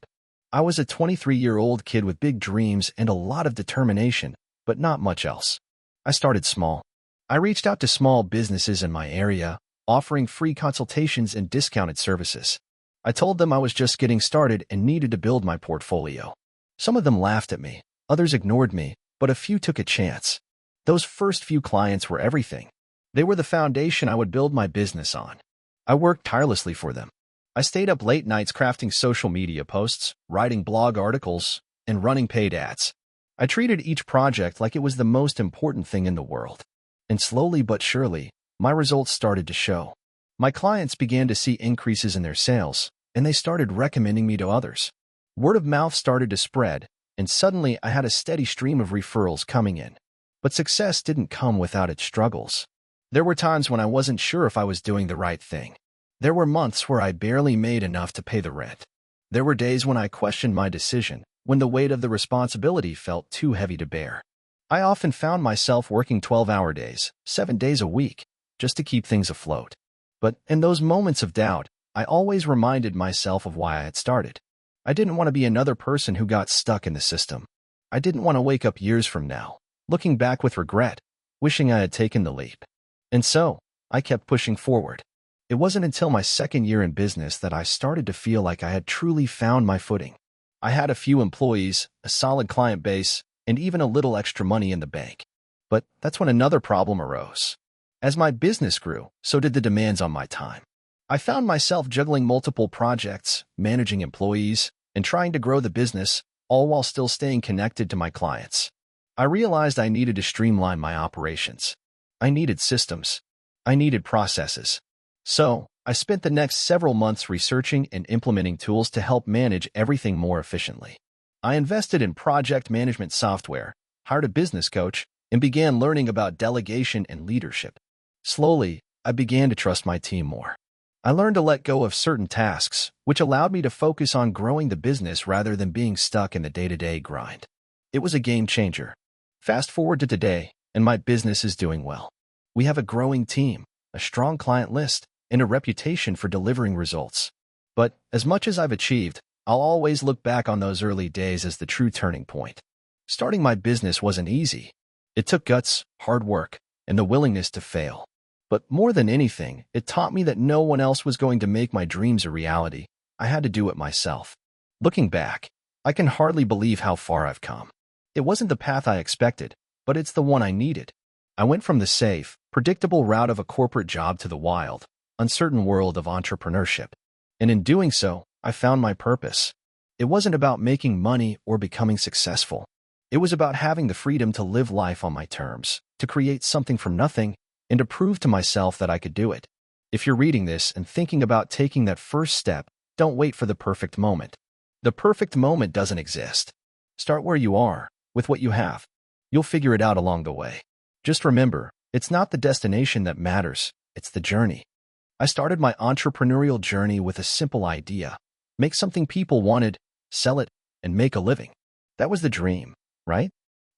I was a 23-year-old kid with big dreams and a lot of determination, but not much else. I started small. I reached out to small businesses in my area, offering free consultations and discounted services. I told them I was just getting started and needed to build my portfolio. Some of them laughed at me, others ignored me, but a few took a chance. Those first few clients were everything. They were the foundation I would build my business on. I worked tirelessly for them. I stayed up late nights crafting social media posts, writing blog articles, and running paid ads. I treated each project like it was the most important thing in the world. And slowly but surely, my results started to show. My clients began to see increases in their sales, and they started recommending me to others. Word of mouth started to spread, and suddenly I had a steady stream of referrals coming in. But success didn't come without its struggles. There were times when I wasn't sure if I was doing the right thing. There were months where I barely made enough to pay the rent. There were days when I questioned my decision, when the weight of the responsibility felt too heavy to bear. I often found myself working 12-hour days, 7 days a week, just to keep things afloat. But in those moments of doubt, I always reminded myself of why I had started. I didn't want to be another person who got stuck in the system. I didn't want to wake up years from now, looking back with regret, wishing I had taken the leap. And so, I kept pushing forward. It wasn't until my second year in business that I started to feel like I had truly found my footing. I had a few employees, a solid client base, and even a little extra money in the bank. But that's when another problem arose. As my business grew, so did the demands on my time. I found myself juggling multiple projects, managing employees, and trying to grow the business, all while still staying connected to my clients. I realized I needed to streamline my operations. I needed systems. I needed processes. So, I spent the next several months researching and implementing tools to help manage everything more efficiently. I invested in project management software, hired a business coach, and began learning about delegation and leadership. Slowly, I began to trust my team more. I learned to let go of certain tasks, which allowed me to focus on growing the business rather than being stuck in the day-to-day grind. It was a game changer. Fast forward to today, and my business is doing well. We have a growing team, a strong client list, and a reputation for delivering results. But as much as I've achieved, I'll always look back on those early days as the true turning point. Starting my business wasn't easy. It took guts, hard work, and the willingness to fail. But more than anything, it taught me that no one else was going to make my dreams a reality. I had to do it myself. Looking back, I can hardly believe how far I've come. It wasn't the path I expected, but it's the one I needed. I went from the safe, predictable route of a corporate job to the wild, uncertain world of entrepreneurship. And in doing so, I found my purpose. It wasn't about making money or becoming successful. It was about having the freedom to live life on my terms, to create something from nothing, and to prove to myself that I could do it. If you're reading this and thinking about taking that first step, don't wait for the perfect moment. The perfect moment doesn't exist. Start where you are, with what you have. You'll figure it out along the way. Just remember, it's not the destination that matters, it's the journey. I started my entrepreneurial journey with a simple idea. Make something people wanted, sell it, and make a living. That was the dream, right?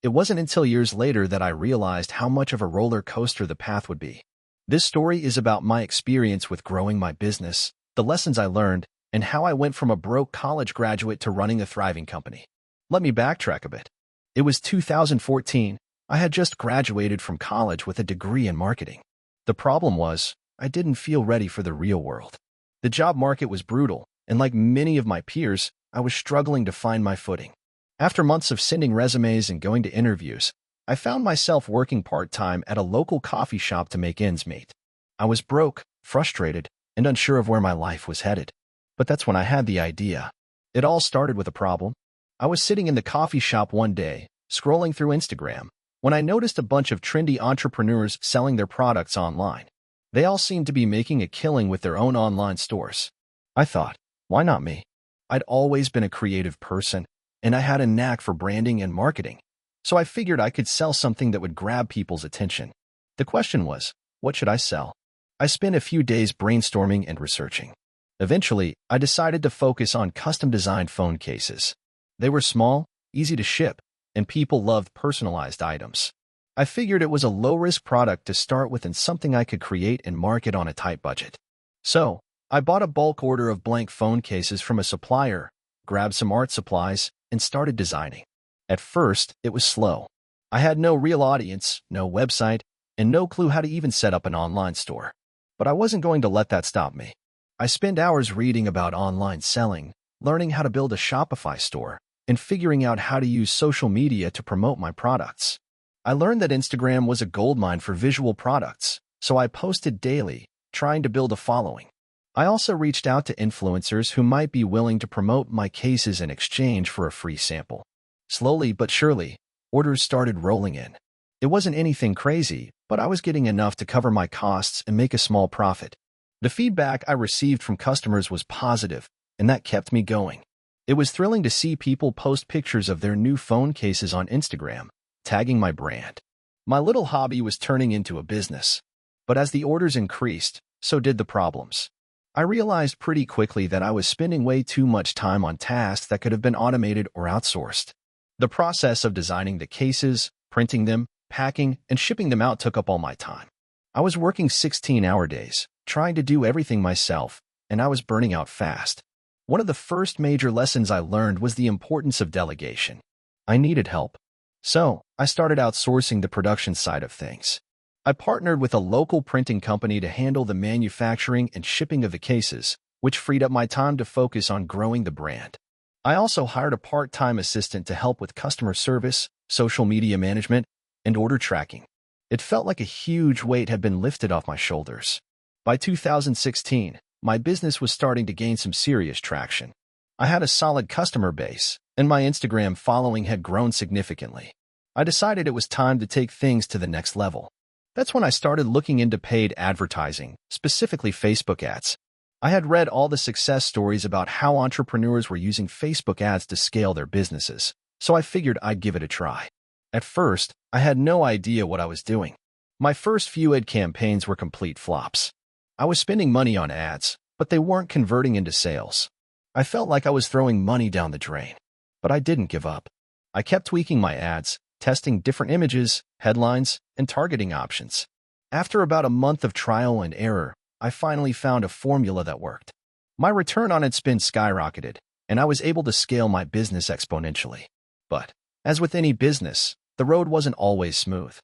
It wasn't until years later that I realized how much of a roller coaster the path would be. This story is about my experience with growing my business, the lessons I learned, and how I went from a broke college graduate to running a thriving company. Let me backtrack a bit. It was 2014. I had just graduated from college with a degree in marketing. The problem was, I didn't feel ready for the real world. The job market was brutal, and like many of my peers, I was struggling to find my footing. After months of sending resumes and going to interviews, I found myself working part-time at a local coffee shop to make ends meet. I was broke, frustrated, and unsure of where my life was headed. But that's when I had the idea. It all started with a problem. I was sitting in the coffee shop one day, scrolling through Instagram, when I noticed a bunch of trendy entrepreneurs selling their products online. They all seemed to be making a killing with their own online stores. I thought, why not me? I'd always been a creative person, and I had a knack for branding and marketing. So I figured I could sell something that would grab people's attention. The question was, what should I sell? I spent a few days brainstorming and researching. Eventually, I decided to focus on custom-designed phone cases. They were small, easy to ship, and people loved personalized items. I figured it was a low-risk product to start with and something I could create and market on a tight budget. So, I bought a bulk order of blank phone cases from a supplier, grabbed some art supplies, and started designing. At first, it was slow. I had no real audience, no website, and no clue how to even set up an online store. But I wasn't going to let that stop me. I spent hours reading about online selling, learning how to build a Shopify store, and figuring out how to use social media to promote my products. I learned that Instagram was a goldmine for visual products, so I posted daily, trying to build a following. I also reached out to influencers who might be willing to promote my cases in exchange for a free sample. Slowly but surely, orders started rolling in. It wasn't anything crazy, but I was getting enough to cover my costs and make a small profit. The feedback I received from customers was positive, and that kept me going. It was thrilling to see people post pictures of their new phone cases on Instagram, tagging my brand. My little hobby was turning into a business. But as the orders increased, so did the problems. I realized pretty quickly that I was spending way too much time on tasks that could have been automated or outsourced. The process of designing the cases, printing them, packing, and shipping them out took up all my time. I was working 16-hour days, trying to do everything myself, and I was burning out fast. One of the first major lessons I learned was the importance of delegation. I needed help. So, I started outsourcing the production side of things. I partnered with a local printing company to handle the manufacturing and shipping of the cases, which freed up my time to focus on growing the brand. I also hired a part-time assistant to help with customer service, social media management, and order tracking. It felt like a huge weight had been lifted off my shoulders. By 2016, my business was starting to gain some serious traction. I had a solid customer base, and my Instagram following had grown significantly. I decided it was time to take things to the next level. That's when I started looking into paid advertising, specifically Facebook ads. I had read all the success stories about how entrepreneurs were using Facebook ads to scale their businesses, so I figured I'd give it a try. At first, I had no idea what I was doing. My first few ad campaigns were complete flops. I was spending money on ads, but they weren't converting into sales. I felt like I was throwing money down the drain. But I didn't give up. I kept tweaking my ads, testing different images, headlines, and targeting options. After about a month of trial and error, I finally found a formula that worked. My return on ad spend skyrocketed, and I was able to scale my business exponentially. But, as with any business, the road wasn't always smooth.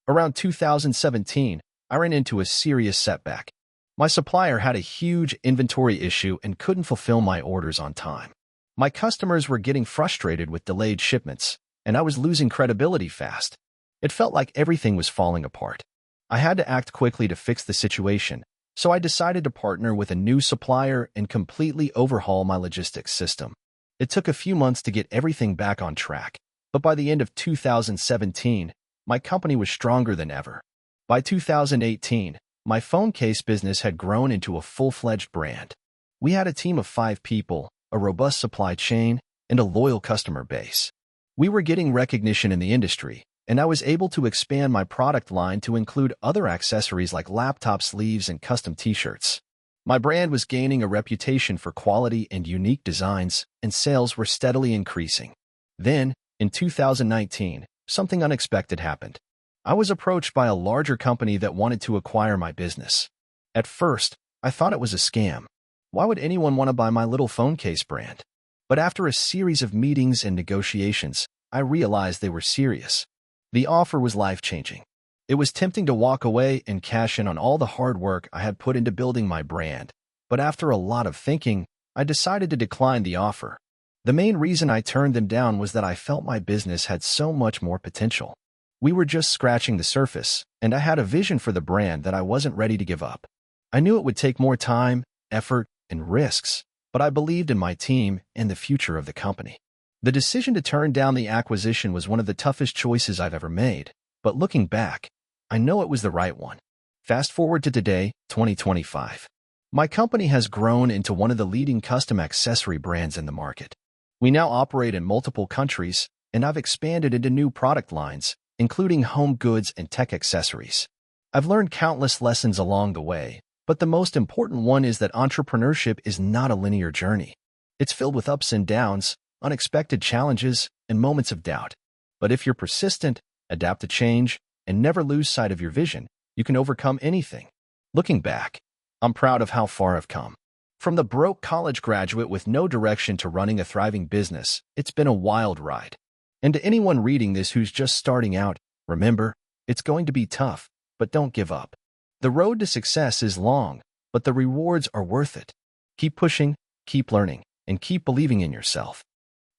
Around 2017, I ran into a serious setback. My supplier had a huge inventory issue and couldn't fulfill my orders on time. My customers were getting frustrated with delayed shipments, and I was losing credibility fast. It felt like everything was falling apart. I had to act quickly to fix the situation, so I decided to partner with a new supplier and completely overhaul my logistics system. It took a few months to get everything back on track, but by the end of 2017, my company was stronger than ever. By 2018, my phone case business had grown into a full-fledged brand. We had a team of 5 people, a robust supply chain, and a loyal customer base. We were getting recognition in the industry, and I was able to expand my product line to include other accessories like laptop sleeves and custom t-shirts. My brand was gaining a reputation for quality and unique designs, and sales were steadily increasing. Then, in 2019, something unexpected happened. I was approached by a larger company that wanted to acquire my business. At first, I thought it was a scam. Why would anyone want to buy my little phone case brand? But after a series of meetings and negotiations, I realized they were serious. The offer was life-changing. It was tempting to walk away and cash in on all the hard work I had put into building my brand, but after a lot of thinking, I decided to decline the offer. The main reason I turned them down was that I felt my business had so much more potential. We were just scratching the surface, and I had a vision for the brand that I wasn't ready to give up. I knew it would take more time, effort, and risks, but I believed in my team and the future of the company. The decision to turn down the acquisition was one of the toughest choices I've ever made, but looking back, I know it was the right one. Fast forward to today, 2025. My company has grown into one of the leading custom accessory brands in the market. We now operate in multiple countries, and I've expanded into new product lines, including home goods and tech accessories. I've learned countless lessons along the way, but the most important one is that entrepreneurship is not a linear journey. It's filled with ups and downs, unexpected challenges, and moments of doubt. But if you're persistent, adapt to change, and never lose sight of your vision, you can overcome anything. Looking back, I'm proud of how far I've come. From the broke college graduate with no direction to running a thriving business, it's been a wild ride. And to anyone reading this who's just starting out, remember, it's going to be tough, but don't give up. The road to success is long, but the rewards are worth it. Keep pushing, keep learning, and keep believing in yourself.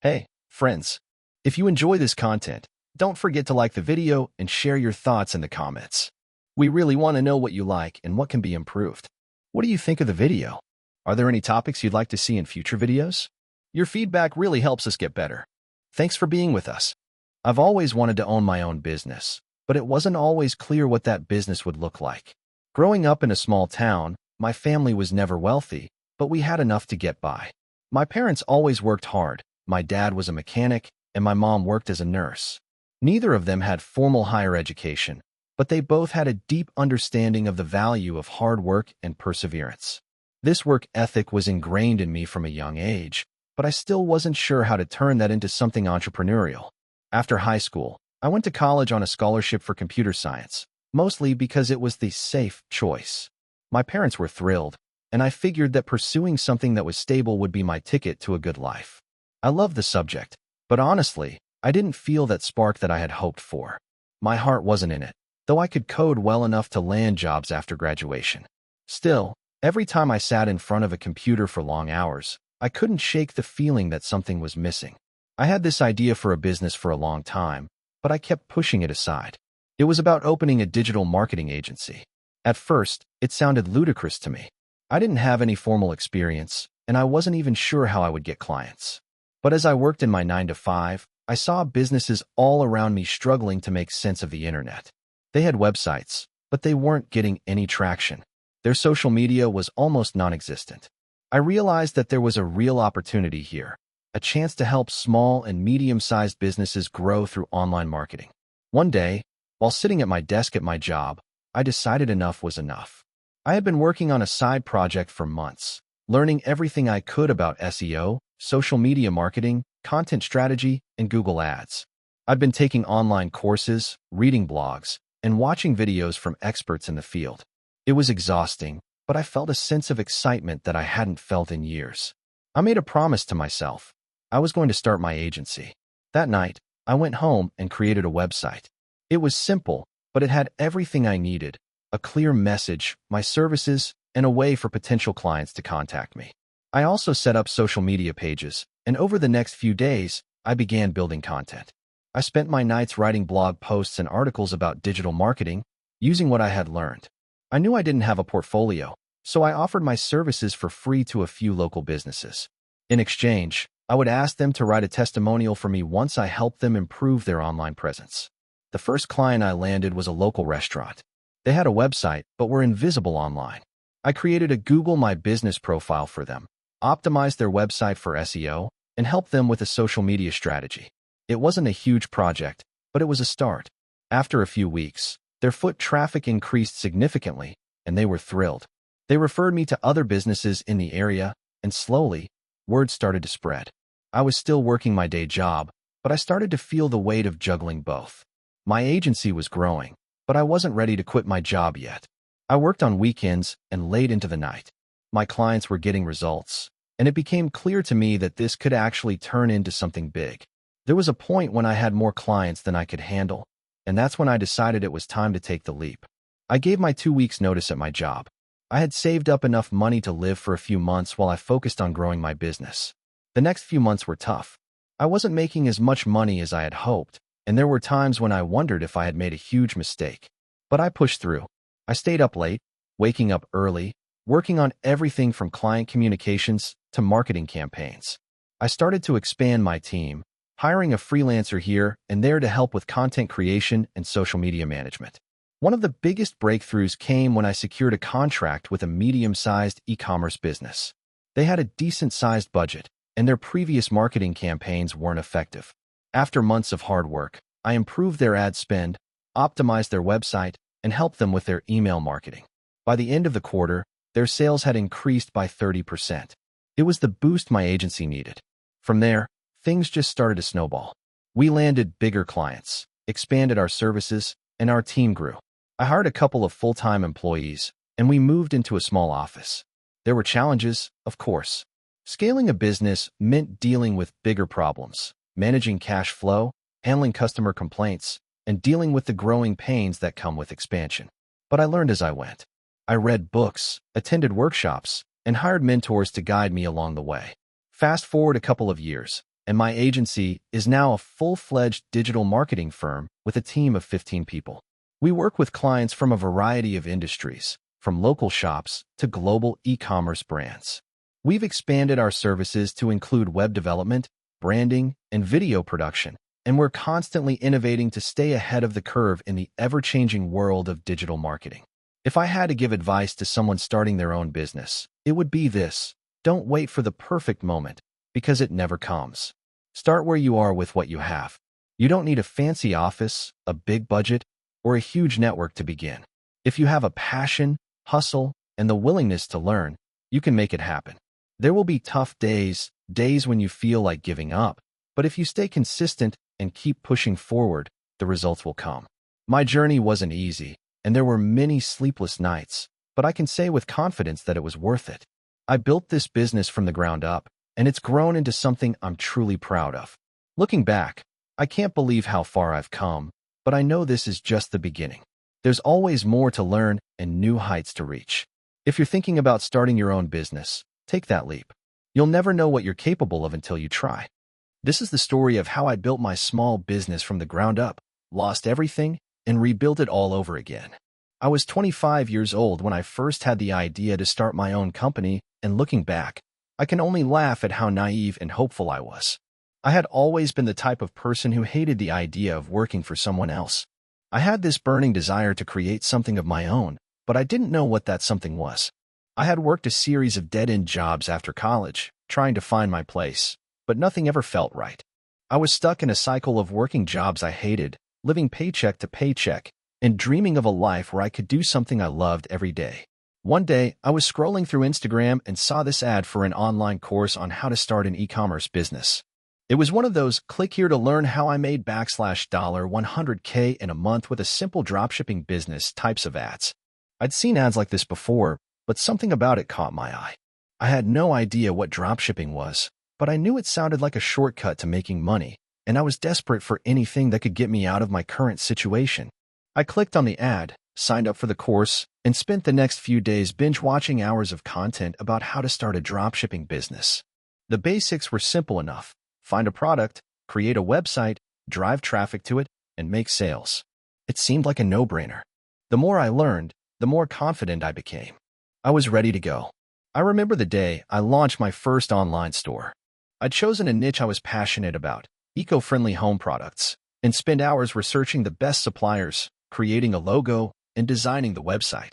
Hey, friends, if you enjoy this content, don't forget to like the video and share your thoughts in the comments. We really want to know what you like and what can be improved. What do you think of the video? Are there any topics you'd like to see in future videos? Your feedback really helps us get better. Thanks for being with us. I've always wanted to own my own business, but it wasn't always clear what that business would look like. Growing up in a small town, my family was never wealthy, but we had enough to get by. My parents always worked hard. My dad was a mechanic, and my mom worked as a nurse. Neither of them had formal higher education, but they both had a deep understanding of the value of hard work and perseverance. This work ethic was ingrained in me from a young age, but I still wasn't sure how to turn that into something entrepreneurial. After high school, I went to college on a scholarship for computer science, mostly because it was the safe choice. My parents were thrilled, and I figured that pursuing something that was stable would be my ticket to a good life. I loved the subject, but honestly, I didn't feel that spark that I had hoped for. My heart wasn't in it, though I could code well enough to land jobs after graduation. Still, every time I sat in front of a computer for long hours, I couldn't shake the feeling that something was missing. I had this idea for a business for a long time, but I kept pushing it aside. It was about opening a digital marketing agency. At first, it sounded ludicrous to me. I didn't have any formal experience, and I wasn't even sure how I would get clients. But as I worked in my 9-to-5, I saw businesses all around me struggling to make sense of the internet. They had websites, but they weren't getting any traction. Their social media was almost non-existent. I realized that there was a real opportunity here, a chance to help small and medium-sized businesses grow through online marketing. One day, while sitting at my desk at my job, I decided enough was enough. I had been working on a side project for months, learning everything I could about SEO, social media marketing, content strategy, and Google Ads. I'd been taking online courses, reading blogs, and watching videos from experts in the field. It was exhausting, but I felt a sense of excitement that I hadn't felt in years. I made a promise to myself. I was going to start my agency. That night, I went home and created a website. It was simple, but it had everything I needed: a clear message, my services, and a way for potential clients to contact me. I also set up social media pages, and over the next few days, I began building content. I spent my nights writing blog posts and articles about digital marketing, using what I had learned. I knew I didn't have a portfolio, so I offered my services for free to a few local businesses. In exchange, I would ask them to write a testimonial for me once I helped them improve their online presence. The first client I landed was a local restaurant. They had a website, but were invisible online. I created a Google My Business profile for them, optimized their website for SEO, and helped them with a social media strategy. It wasn't a huge project, but it was a start. After a few weeks, their foot traffic increased significantly, and they were thrilled. They referred me to other businesses in the area, and slowly, word started to spread. I was still working my day job, but I started to feel the weight of juggling both. My agency was growing, but I wasn't ready to quit my job yet. I worked on weekends and late into the night. My clients were getting results, and it became clear to me that this could actually turn into something big. There was a point when I had more clients than I could handle, and that's when I decided it was time to take the leap. I gave my 2 weeks notice at my job. I had saved up enough money to live for a few months while I focused on growing my business. The next few months were tough. I wasn't making as much money as I had hoped, and there were times when I wondered if I had made a huge mistake. But I pushed through. I stayed up late, waking up early, working on everything from client communications to marketing campaigns. I started to expand my team, hiring a freelancer here and there to help with content creation and social media management. One of the biggest breakthroughs came when I secured a contract with a medium-sized e-commerce business. They had a decent-sized budget, and their previous marketing campaigns weren't effective. After months of hard work, I improved their ad spend, optimized their website, and helped them with their email marketing. By the end of the quarter, their sales had increased by 30%. It was the boost my agency needed. From there, things just started to snowball. We landed bigger clients, expanded our services, and our team grew. I hired a couple of full-time employees, and we moved into a small office. There were challenges, of course. Scaling a business meant dealing with bigger problems, managing cash flow, handling customer complaints, and dealing with the growing pains that come with expansion. But I learned as I went. I read books, attended workshops, and hired mentors to guide me along the way. Fast forward a couple of years, and my agency is now a full-fledged digital marketing firm with a team of 15 people. We work with clients from a variety of industries, from local shops to global e-commerce brands. We've expanded our services to include web development, branding, and video production, and we're constantly innovating to stay ahead of the curve in the ever-changing world of digital marketing. If I had to give advice to someone starting their own business, it would be this: don't wait for the perfect moment, because it never comes. Start where you are with what you have. You don't need a fancy office, a big budget, or a huge network to begin. If you have a passion, hustle, and the willingness to learn, you can make it happen. There will be tough days when you feel like giving up, but if you stay consistent and keep pushing forward, the results will come. My journey wasn't easy, and there were many sleepless nights, but I can say with confidence that it was worth it. I built this business from the ground up, and it's grown into something I'm truly proud of. Looking back, I can't believe how far I've come, but I know this is just the beginning. There's always more to learn and new heights to reach. If you're thinking about starting your own business, take that leap. You'll never know what you're capable of until you try. This is the story of how I built my small business from the ground up, lost everything, and rebuilt it all over again. I was 25 years old when I first had the idea to start my own company, and looking back, I can only laugh at how naive and hopeful I was. I had always been the type of person who hated the idea of working for someone else. I had this burning desire to create something of my own, but I didn't know what that something was. I had worked a series of dead-end jobs after college, trying to find my place, but nothing ever felt right. I was stuck in a cycle of working jobs I hated, living paycheck to paycheck, and dreaming of a life where I could do something I loved every day. One day, I was scrolling through Instagram and saw this ad for an online course on how to start an e-commerce business. It was one of those click here to learn how I made $100K in a month with a simple dropshipping business types of ads. I'd seen ads like this before, but something about it caught my eye. I had no idea what dropshipping was, but I knew it sounded like a shortcut to making money, and I was desperate for anything that could get me out of my current situation. I clicked on the ad, signed up for the course, and spent the next few days binge-watching hours of content about how to start a dropshipping business. The basics were simple enough. Find a product, create a website, drive traffic to it, and make sales. It seemed like a no-brainer. The more I learned, the more confident I became. I was ready to go. I remember the day I launched my first online store. I'd chosen a niche I was passionate about, eco-friendly home products, and spent hours researching the best suppliers, creating a logo, and designing the website.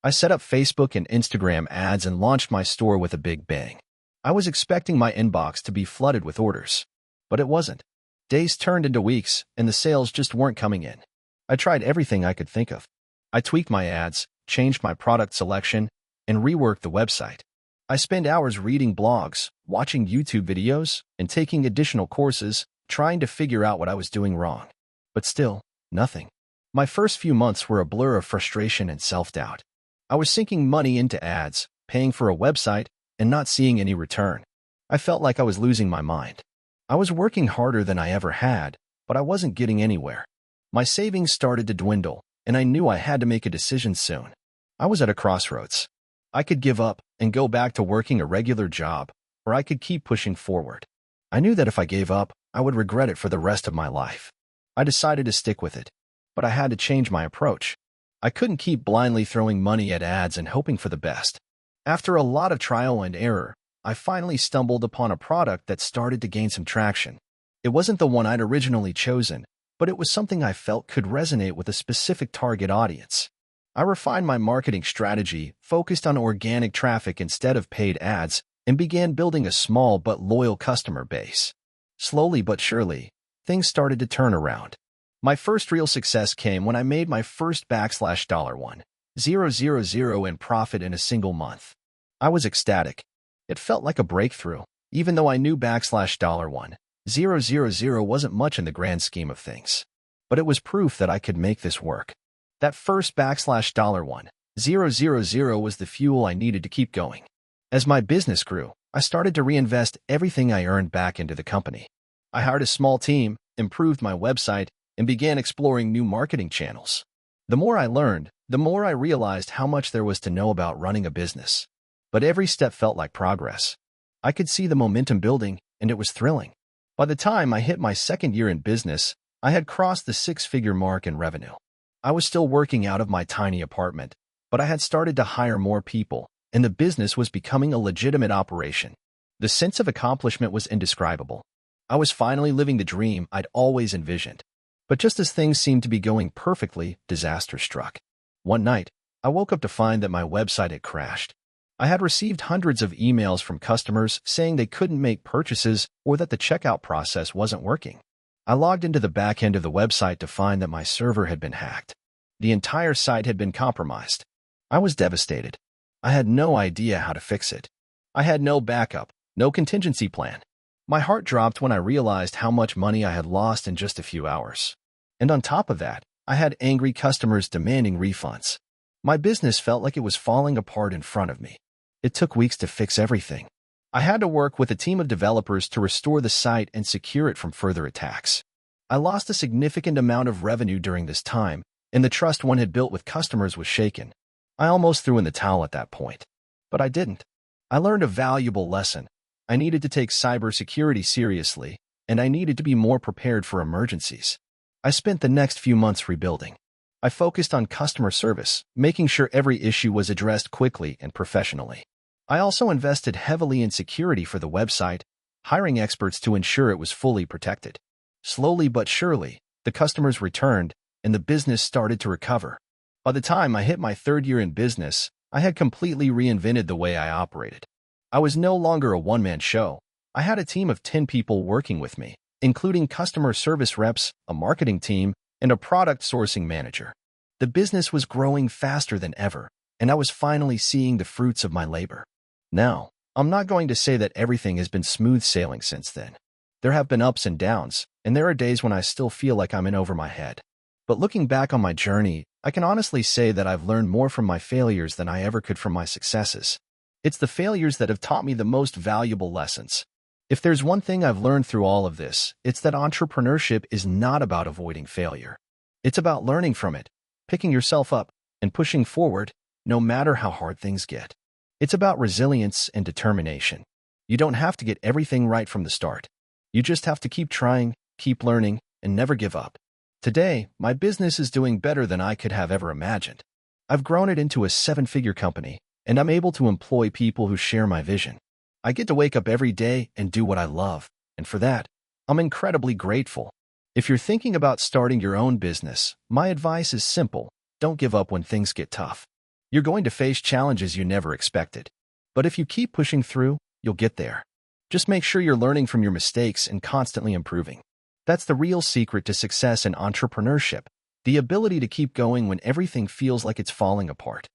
I set up Facebook and Instagram ads and launched my store with a big bang. I was expecting my inbox to be flooded with orders, but it wasn't. Days turned into weeks, and the sales just weren't coming in. I tried everything I could think of. I tweaked my ads, changed my product selection, and reworked the website. I spent hours reading blogs, watching YouTube videos, and taking additional courses, trying to figure out what I was doing wrong. But still, nothing. My first few months were a blur of frustration and self-doubt. I was sinking money into ads, paying for a website, and not seeing any return. I felt like I was losing my mind. I was working harder than I ever had, but I wasn't getting anywhere. My savings started to dwindle, and I knew I had to make a decision soon. I was at a crossroads. I could give up and go back to working a regular job, or I could keep pushing forward. I knew that if I gave up, I would regret it for the rest of my life. I decided to stick with it, but I had to change my approach. I couldn't keep blindly throwing money at ads and hoping for the best. After a lot of trial and error, I finally stumbled upon a product that started to gain some traction. It wasn't the one I'd originally chosen, but it was something I felt could resonate with a specific target audience. I refined my marketing strategy, focused on organic traffic instead of paid ads, and began building a small but loyal customer base. Slowly but surely, things started to turn around. My first real success came when I made my first $1,000 in profit in a single month. I was ecstatic. It felt like a breakthrough, even though I knew $1,000 wasn't much in the grand scheme of things. But it was proof that I could make this work. That first $1,000 was the fuel I needed to keep going. As my business grew, I started to reinvest everything I earned back into the company. I hired a small team, improved my website, and began exploring new marketing channels. The more I learned, the more I realized how much there was to know about running a business. But every step felt like progress. I could see the momentum building, and it was thrilling. By the time I hit my second year in business, I had crossed the six-figure mark in revenue. I was still working out of my tiny apartment, but I had started to hire more people, and the business was becoming a legitimate operation. The sense of accomplishment was indescribable. I was finally living the dream I'd always envisioned. But just as things seemed to be going perfectly, disaster struck. One night, I woke up to find that my website had crashed. I had received hundreds of emails from customers saying they couldn't make purchases or that the checkout process wasn't working. I logged into the back end of the website to find that my server had been hacked. The entire site had been compromised. I was devastated. I had no idea how to fix it. I had no backup, no contingency plan. My heart dropped when I realized how much money I had lost in just a few hours. And on top of that, I had angry customers demanding refunds. My business felt like it was falling apart in front of me. It took weeks to fix everything. I had to work with a team of developers to restore the site and secure it from further attacks. I lost a significant amount of revenue during this time, and the trust one had built with customers was shaken. I almost threw in the towel at that point. But I didn't. I learned a valuable lesson. I needed to take cybersecurity seriously, and I needed to be more prepared for emergencies. I spent the next few months rebuilding. I focused on customer service, making sure every issue was addressed quickly and professionally. I also invested heavily in security for the website, hiring experts to ensure it was fully protected. Slowly but surely, the customers returned, and the business started to recover. By the time I hit my third year in business, I had completely reinvented the way I operated. I was no longer a one-man show. I had a team of 10 people working with me, including customer service reps, a marketing team, and a product sourcing manager. The business was growing faster than ever, and I was finally seeing the fruits of my labor. Now, I'm not going to say that everything has been smooth sailing since then. There have been ups and downs, and there are days when I still feel like I'm in over my head. But looking back on my journey, I can honestly say that I've learned more from my failures than I ever could from my successes. It's the failures that have taught me the most valuable lessons. If there's one thing I've learned through all of this, it's that entrepreneurship is not about avoiding failure. It's about learning from it, picking yourself up, and pushing forward, no matter how hard things get. It's about resilience and determination. You don't have to get everything right from the start. You just have to keep trying, keep learning, and never give up. Today, my business is doing better than I could have ever imagined. I've grown it into a seven-figure company, and I'm able to employ people who share my vision. I get to wake up every day and do what I love, and for that, I'm incredibly grateful. If you're thinking about starting your own business, my advice is simple: don't give up when things get tough. You're going to face challenges you never expected. But if you keep pushing through, you'll get there. Just make sure you're learning from your mistakes and constantly improving. That's the real secret to success in entrepreneurship, the ability to keep going when everything feels like it's falling apart.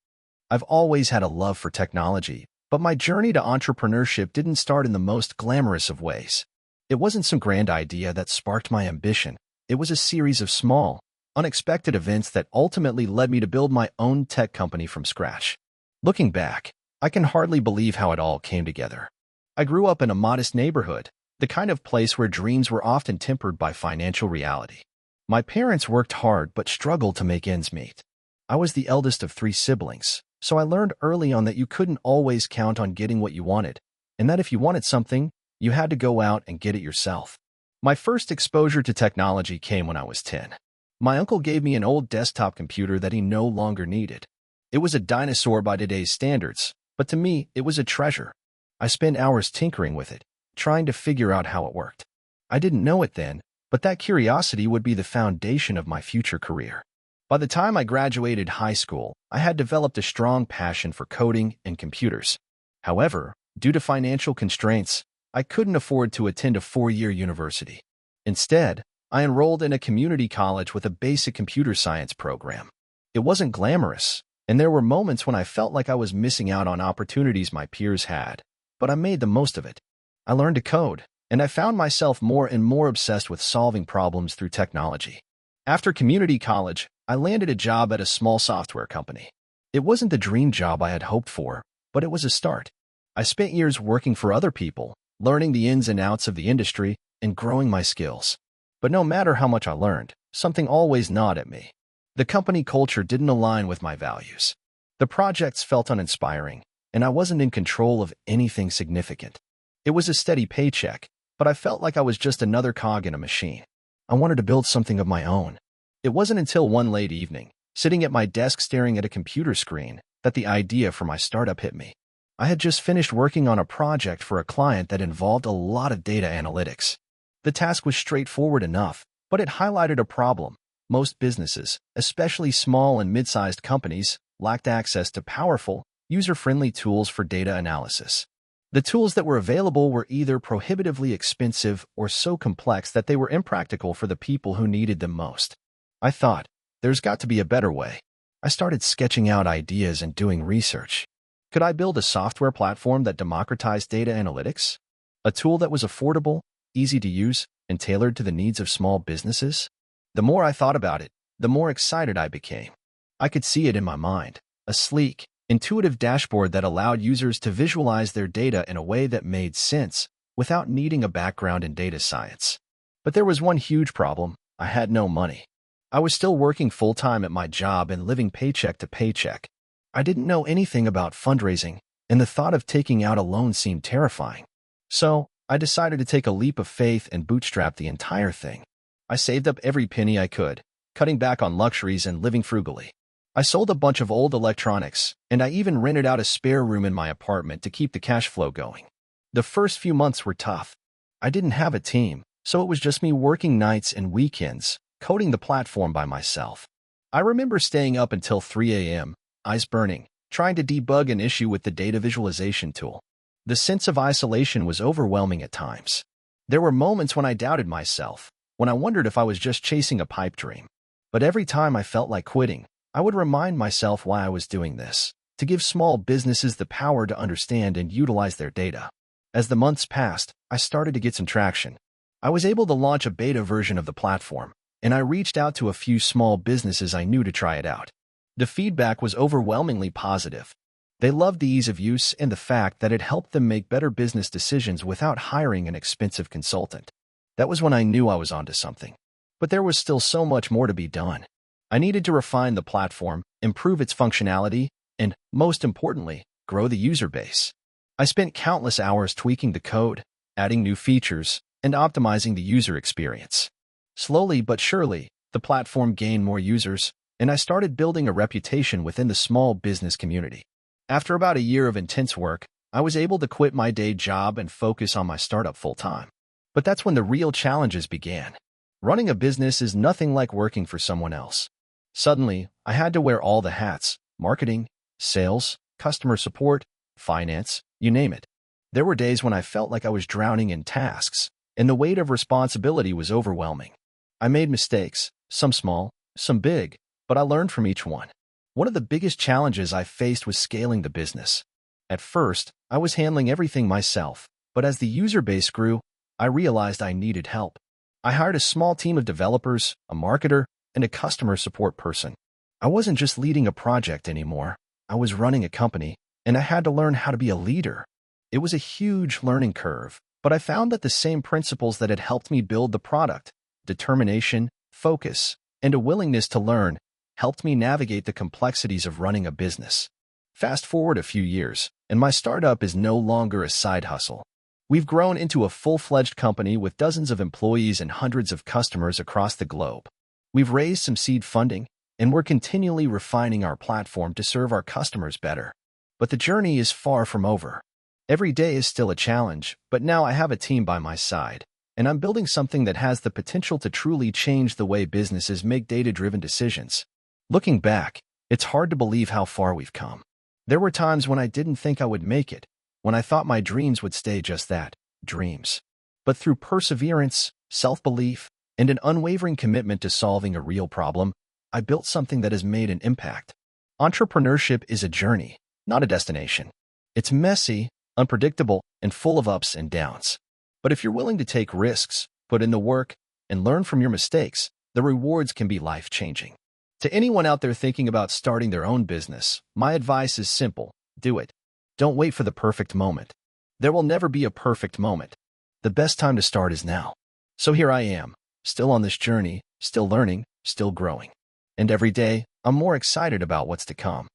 I've always had a love for technology, but my journey to entrepreneurship didn't start in the most glamorous of ways. It wasn't some grand idea that sparked my ambition. It was a series of small, unexpected events that ultimately led me to build my own tech company from scratch. Looking back, I can hardly believe how it all came together. I grew up in a modest neighborhood, the kind of place where dreams were often tempered by financial reality. My parents worked hard but struggled to make ends meet. I was the eldest of three siblings, so I learned early on that you couldn't always count on getting what you wanted, and that if you wanted something, you had to go out and get it yourself. My first exposure to technology came when I was 10. My uncle gave me an old desktop computer that he no longer needed. It was a dinosaur by today's standards, but to me, it was a treasure. I spent hours tinkering with it, trying to figure out how it worked. I didn't know it then, but that curiosity would be the foundation of my future career. By the time I graduated high school, I had developed a strong passion for coding and computers. However, due to financial constraints, I couldn't afford to attend a four-year university. Instead, I enrolled in a community college with a basic computer science program. It wasn't glamorous, and there were moments when I felt like I was missing out on opportunities my peers had, but I made the most of it. I learned to code, and I found myself more and more obsessed with solving problems through technology. After community college, I landed a job at a small software company. It wasn't the dream job I had hoped for, but it was a start. I spent years working for other people, learning the ins and outs of the industry, and growing my skills. But no matter how much I learned, something always gnawed at me. The company culture didn't align with my values. The projects felt uninspiring, and I wasn't in control of anything significant. It was a steady paycheck, but I felt like I was just another cog in a machine. I wanted to build something of my own. It wasn't until one late evening, sitting at my desk staring at a computer screen, that the idea for my startup hit me. I had just finished working on a project for a client that involved a lot of data analytics. The task was straightforward enough, but it highlighted a problem. Most businesses, especially small and mid-sized companies, lacked access to powerful, user-friendly tools for data analysis. The tools that were available were either prohibitively expensive or so complex that they were impractical for the people who needed them most. I thought, there's got to be a better way. I started sketching out ideas and doing research. Could I build a software platform that democratized data analytics? A tool that was affordable, easy to use, and tailored to the needs of small businesses? The more I thought about it, the more excited I became. I could see it in my mind, a sleek, intuitive dashboard that allowed users to visualize their data in a way that made sense without needing a background in data science. But there was one huge problem: I had no money. I was still working full-time at my job and living paycheck to paycheck. I didn't know anything about fundraising, and the thought of taking out a loan seemed terrifying. So, I decided to take a leap of faith and bootstrap the entire thing. I saved up every penny I could, cutting back on luxuries and living frugally. I sold a bunch of old electronics, and I even rented out a spare room in my apartment to keep the cash flow going. The first few months were tough. I didn't have a team, so it was just me working nights and weekends, coding the platform by myself. I remember staying up until 3 a.m., eyes burning, trying to debug an issue with the data visualization tool. The sense of isolation was overwhelming at times. There were moments when I doubted myself, when I wondered if I was just chasing a pipe dream. But every time I felt like quitting, I would remind myself why I was doing this: to give small businesses the power to understand and utilize their data. As the months passed, I started to get some traction. I was able to launch a beta version of the platform, and I reached out to a few small businesses I knew to try it out. The feedback was overwhelmingly positive. They loved the ease of use and the fact that it helped them make better business decisions without hiring an expensive consultant. That was when I knew I was onto something. But there was still so much more to be done. I needed to refine the platform, improve its functionality, and, most importantly, grow the user base. I spent countless hours tweaking the code, adding new features, and optimizing the user experience. Slowly but surely, the platform gained more users, and I started building a reputation within the small business community. After about a year of intense work, I was able to quit my day job and focus on my startup full-time. But that's when the real challenges began. Running a business is nothing like working for someone else. Suddenly, I had to wear all the hats: marketing, sales, customer support, finance, you name it. There were days when I felt like I was drowning in tasks, and the weight of responsibility was overwhelming. I made mistakes, some small, some big, but I learned from each one. One of the biggest challenges I faced was scaling the business. At first, I was handling everything myself, but as the user base grew, I realized I needed help. I hired a small team of developers, a marketer, and a customer support person. I wasn't just leading a project anymore. I was running a company, and I had to learn how to be a leader. It was a huge learning curve, but I found that the same principles that had helped me build the product, determination, focus, and a willingness to learn, helped me navigate the complexities of running a business. Fast forward a few years, and my startup is no longer a side hustle. We've grown into a full-fledged company with dozens of employees and hundreds of customers across the globe. We've raised some seed funding, and we're continually refining our platform to serve our customers better. But the journey is far from over. Every day is still a challenge, but now I have a team by my side, and I'm building something that has the potential to truly change the way businesses make data-driven decisions. Looking back, it's hard to believe how far we've come. There were times when I didn't think I would make it, when I thought my dreams would stay just that, dreams. But through perseverance, self-belief, and an unwavering commitment to solving a real problem, I built something that has made an impact. Entrepreneurship is a journey, not a destination. It's messy, unpredictable, and full of ups and downs. But if you're willing to take risks, put in the work, and learn from your mistakes, the rewards can be life-changing. To anyone out there thinking about starting their own business, my advice is simple: do it. Don't wait for the perfect moment. There will never be a perfect moment. The best time to start is now. So here I am, still on this journey, still learning, still growing. And every day, I'm more excited about what's to come.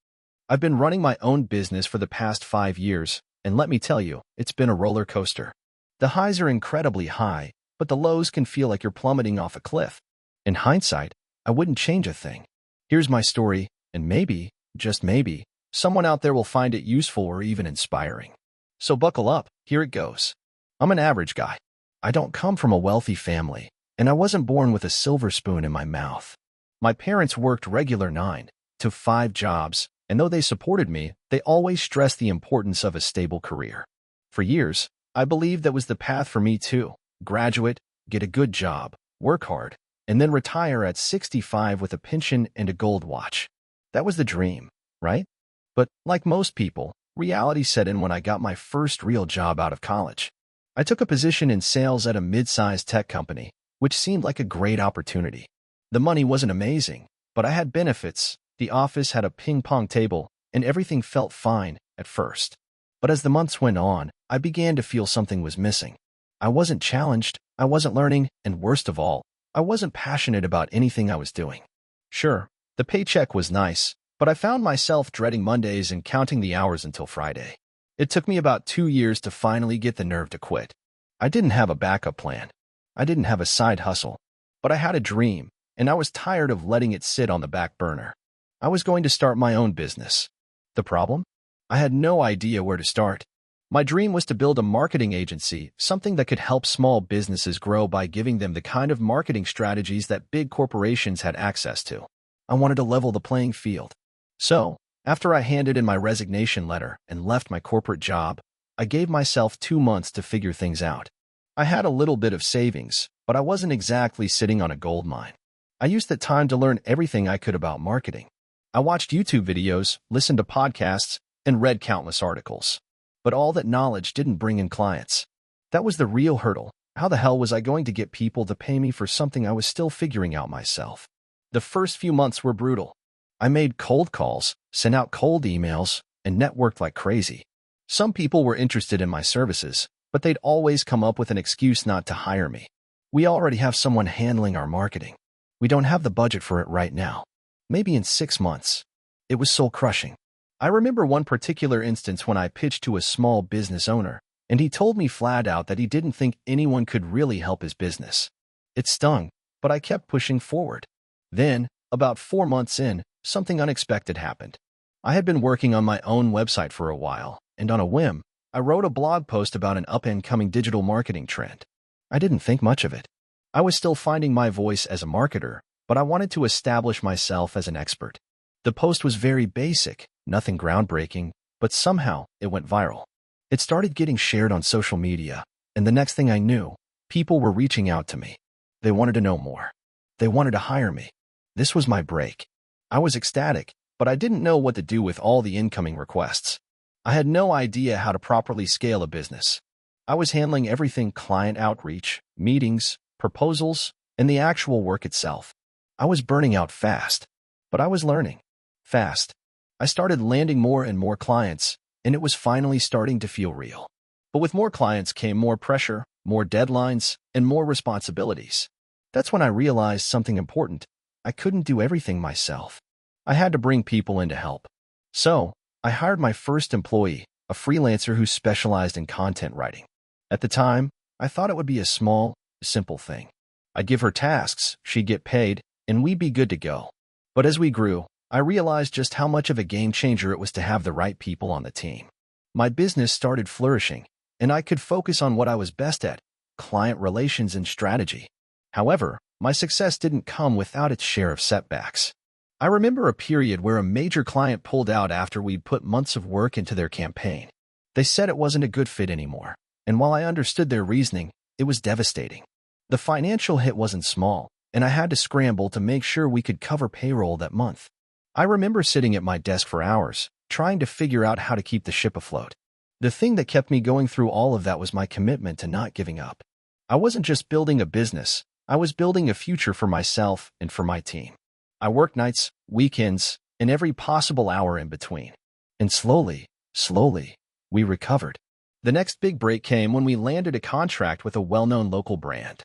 I've been running my own business for the past 5 years, and let me tell you, it's been a roller coaster. The highs are incredibly high, but the lows can feel like you're plummeting off a cliff. In hindsight, I wouldn't change a thing. Here's my story, and maybe, just maybe, someone out there will find it useful or even inspiring. So buckle up, here it goes. I'm an average guy. I don't come from a wealthy family, and I wasn't born with a silver spoon in my mouth. My parents worked regular 9 to 5 jobs, and though they supported me, they always stressed the importance of a stable career. For years, I believed that was the path for me too: graduate, get a good job, work hard, and then retire at 65 with a pension and a gold watch. That was the dream, right? But like most people, reality set in when I got my first real job out of college. I took a position in sales at a mid-sized tech company, which seemed like a great opportunity. The money wasn't amazing, but I had benefits, the office had a ping-pong table, and everything felt fine at first. But as the months went on, I began to feel something was missing. I wasn't challenged, I wasn't learning, and worst of all, I wasn't passionate about anything I was doing. Sure, the paycheck was nice, but I found myself dreading Mondays and counting the hours until Friday. It took me about 2 years to finally get the nerve to quit. I didn't have a backup plan. I didn't have a side hustle. But I had a dream, and I was tired of letting it sit on the back burner. I was going to start my own business. The problem? I had no idea where to start. My dream was to build a marketing agency, something that could help small businesses grow by giving them the kind of marketing strategies that big corporations had access to. I wanted to level the playing field. So, after I handed in my resignation letter and left my corporate job, I gave myself 2 months to figure things out. I had a little bit of savings, but I wasn't exactly sitting on a gold mine. I used that time to learn everything I could about marketing. I watched YouTube videos, listened to podcasts, and read countless articles. But all that knowledge didn't bring in clients. That was the real hurdle. How the hell was I going to get people to pay me for something I was still figuring out myself? The first few months were brutal. I made cold calls, sent out cold emails, and networked like crazy. Some people were interested in my services, but they'd always come up with an excuse not to hire me. We already have someone handling our marketing. We don't have the budget for it right now. Maybe in 6 months. It was soul-crushing. I remember one particular instance when I pitched to a small business owner, and he told me flat out that he didn't think anyone could really help his business. It stung, but I kept pushing forward. Then, about 4 months in, something unexpected happened. I had been working on my own website for a while, and on a whim, I wrote a blog post about an up-and-coming digital marketing trend. I didn't think much of it. I was still finding my voice as a marketer, but I wanted to establish myself as an expert. The post was very basic, nothing groundbreaking, but somehow it went viral. It started getting shared on social media, and the next thing I knew, people were reaching out to me. They wanted to know more. They wanted to hire me. This was my break. I was ecstatic, but I didn't know what to do with all the incoming requests. I had no idea how to properly scale a business. I was handling everything: client outreach, meetings, proposals, and the actual work itself. I was burning out fast, but I was learning fast. I started landing more and more clients, and it was finally starting to feel real. But with more clients came more pressure, more deadlines, and more responsibilities. That's when I realized something important. I couldn't do everything myself. I had to bring people in to help. So, I hired my first employee, a freelancer who specialized in content writing. At the time, I thought it would be a small, simple thing. I'd give her tasks, she'd get paid, and we'd be good to go. But as we grew, I realized just how much of a game changer it was to have the right people on the team. My business started flourishing, and I could focus on what I was best at: client relations and strategy. However, my success didn't come without its share of setbacks. I remember a period where a major client pulled out after we'd put months of work into their campaign. They said it wasn't a good fit anymore, and while I understood their reasoning, it was devastating. The financial hit wasn't small, and I had to scramble to make sure we could cover payroll that month. I remember sitting at my desk for hours, trying to figure out how to keep the ship afloat. The thing that kept me going through all of that was my commitment to not giving up. I wasn't just building a business, I was building a future for myself and for my team. I worked nights, weekends, and every possible hour in between. And slowly, we recovered. The next big break came when we landed a contract with a well-known local brand.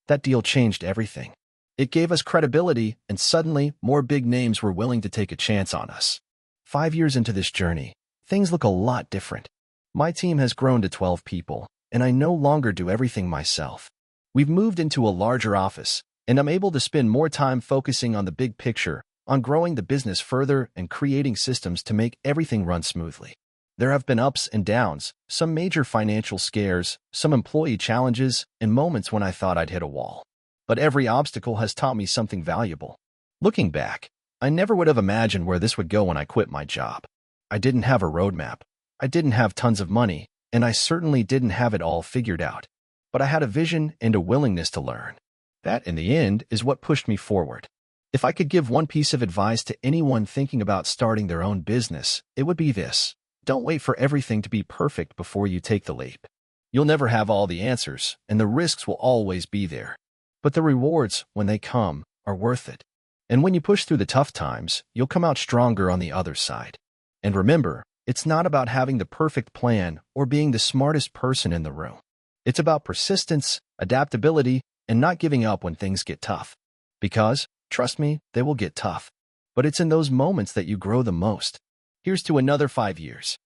That deal changed everything. It gave us credibility, and suddenly, more big names were willing to take a chance on us. 5 years into this journey, things look a lot different. My team has grown to 12 people, and I no longer do everything myself. We've moved into a larger office, and I'm able to spend more time focusing on the big picture, on growing the business further and creating systems to make everything run smoothly. There have been ups and downs, some major financial scares, some employee challenges, and moments when I thought I'd hit a wall. But every obstacle has taught me something valuable. Looking back, I never would have imagined where this would go when I quit my job. I didn't have a roadmap. I didn't have tons of money, and I certainly didn't have it all figured out. But I had a vision and a willingness to learn. That, in the end, is what pushed me forward. If I could give one piece of advice to anyone thinking about starting their own business, it would be this: don't wait for everything to be perfect before you take the leap. You'll never have all the answers, and the risks will always be there. But the rewards, when they come, are worth it. And when you push through the tough times, you'll come out stronger on the other side. And remember, it's not about having the perfect plan or being the smartest person in the room. It's about persistence, adaptability, and not giving up when things get tough. Because, trust me, they will get tough. But it's in those moments that you grow the most. Here's to another 5 years.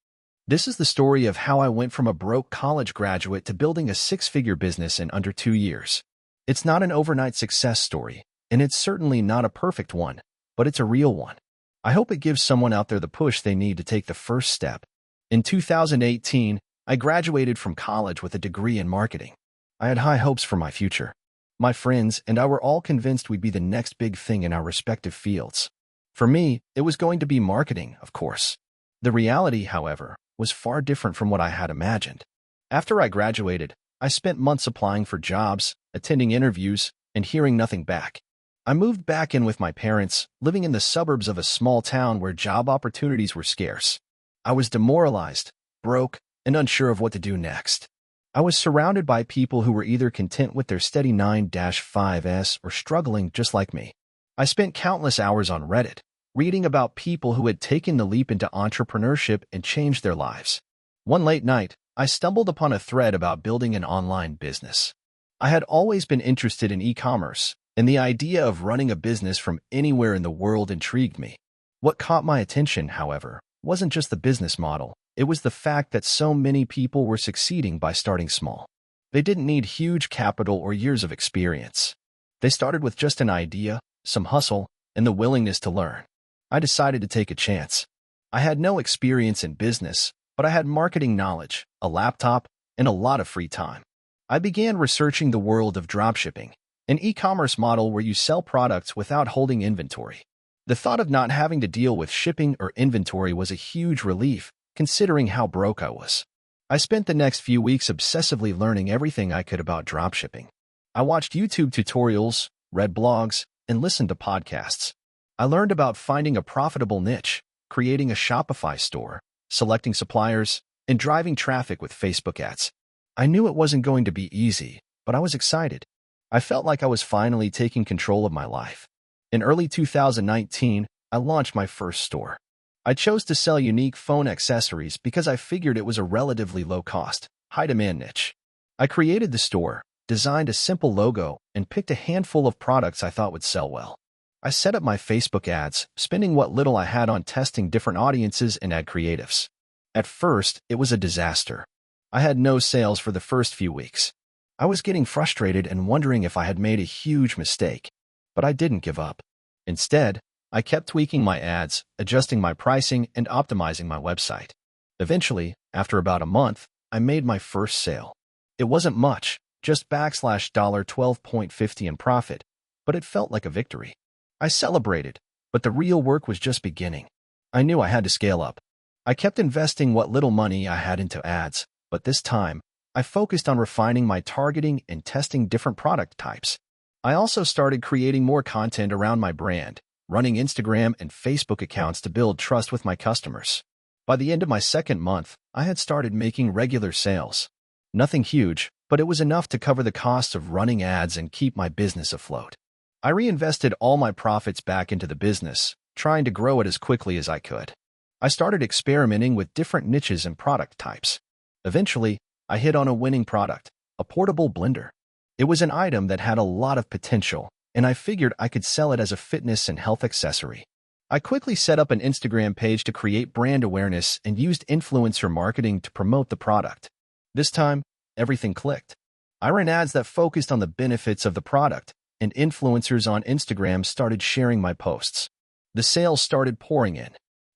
This is the story of how I went from a broke college graduate to building a 6-figure business in under 2 years. It's not an overnight success story, and it's certainly not a perfect one, but it's a real one. I hope it gives someone out there the push they need to take the first step. In 2018, I graduated from college with a degree in marketing. I had high hopes for my future. My friends and I were all convinced we'd be the next big thing in our respective fields. For me, it was going to be marketing, of course. The reality, however, was far different from what I had imagined. After I graduated, I spent months applying for jobs, attending interviews, and hearing nothing back. I moved back in with my parents, living in the suburbs of a small town where job opportunities were scarce. I was demoralized, broke, and unsure of what to do next. I was surrounded by people who were either content with their steady 9-5s or struggling just like me. I spent countless hours on Reddit, reading about people who had taken the leap into entrepreneurship and changed their lives. One late night, I stumbled upon a thread about building an online business. I had always been interested in e-commerce, and the idea of running a business from anywhere in the world intrigued me. What caught my attention, however, wasn't just the business model. It was the fact that so many people were succeeding by starting small. They didn't need huge capital or years of experience. They started with just an idea, some hustle, and the willingness to learn. I decided to take a chance. I had no experience in business, but I had marketing knowledge, a laptop, and a lot of free time. I began researching the world of dropshipping, an e-commerce model where you sell products without holding inventory. The thought of not having to deal with shipping or inventory was a huge relief, considering how broke I was. I spent the next few weeks obsessively learning everything I could about dropshipping. I watched YouTube tutorials, read blogs, and listened to podcasts. I learned about finding a profitable niche, creating a Shopify store, selecting suppliers, and driving traffic with Facebook ads. I knew it wasn't going to be easy, but I was excited. I felt like I was finally taking control of my life. In early 2019, I launched my first store. I chose to sell unique phone accessories because I figured it was a relatively low-cost, high-demand niche. I created the store, designed a simple logo, and picked a handful of products I thought would sell well. I set up my Facebook ads, spending what little I had on testing different audiences and ad creatives. At first, it was a disaster. I had no sales for the first few weeks. I was getting frustrated and wondering if I had made a huge mistake, but I didn't give up. Instead, I kept tweaking my ads, adjusting my pricing, and optimizing my website. Eventually, after about a month, I made my first sale. It wasn't much, just $12.50 in profit, but it felt like a victory. I celebrated, but the real work was just beginning. I knew I had to scale up. I kept investing what little money I had into ads, but this time, I focused on refining my targeting and testing different product types. I also started creating more content around my brand, running Instagram and Facebook accounts to build trust with my customers. By the end of my second month, I had started making regular sales. Nothing huge, but it was enough to cover the costs of running ads and keep my business afloat. I reinvested all my profits back into the business, trying to grow it as quickly as I could. I started experimenting with different niches and product types. Eventually, I hit on a winning product, a portable blender. It was an item that had a lot of potential, and I figured I could sell it as a fitness and health accessory. I quickly set up an Instagram page to create brand awareness and used influencer marketing to promote the product. This time, everything clicked. I ran ads that focused on the benefits of the product, and influencers on Instagram started sharing my posts. The sales started pouring in.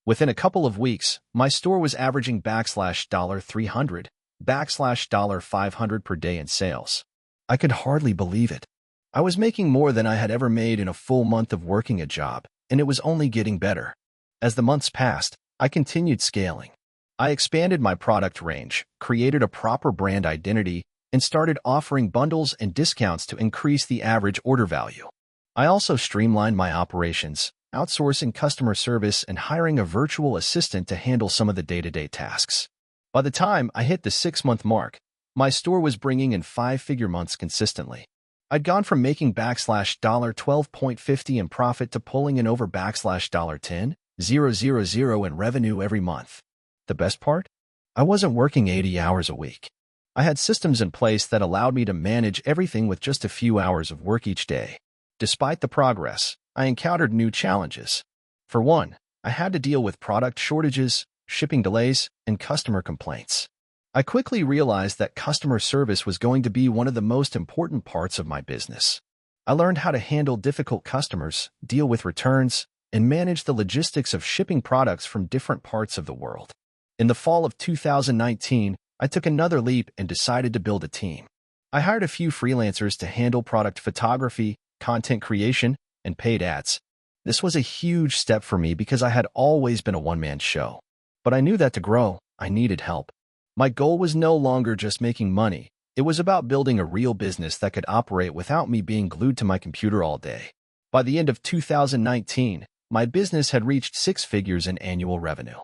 Within a couple of weeks, my store was averaging $300, $500 per day in sales. I could hardly believe it. I was making more than I had ever made in a full month of working a job, and it was only getting better. As the months passed, I continued scaling. I expanded my product range, created a proper brand identity, and started offering bundles and discounts to increase the average order value. I also streamlined my operations, outsourcing customer service and hiring a virtual assistant to handle some of the day-to-day tasks. By the time I hit the 6-month mark, my store was bringing in 5-figure months consistently. I'd gone from making $12.50 in profit to pulling in over $10,000 in revenue every month. The best part? I wasn't working 80 hours a week. I had systems in place that allowed me to manage everything with just a few hours of work each day. Despite the progress, I encountered new challenges. For one, I had to deal with product shortages, shipping delays, and customer complaints. I quickly realized that customer service was going to be one of the most important parts of my business. I learned how to handle difficult customers, deal with returns, and manage the logistics of shipping products from different parts of the world. In the fall of 2019, I took another leap and decided to build a team. I hired a few freelancers to handle product photography, content creation, and paid ads. This was a huge step for me because I had always been a one-man show. But I knew that to grow, I needed help. My goal was no longer just making money. It was about building a real business that could operate without me being glued to my computer all day. By the end of 2019, my business had reached 6 figures in annual revenue.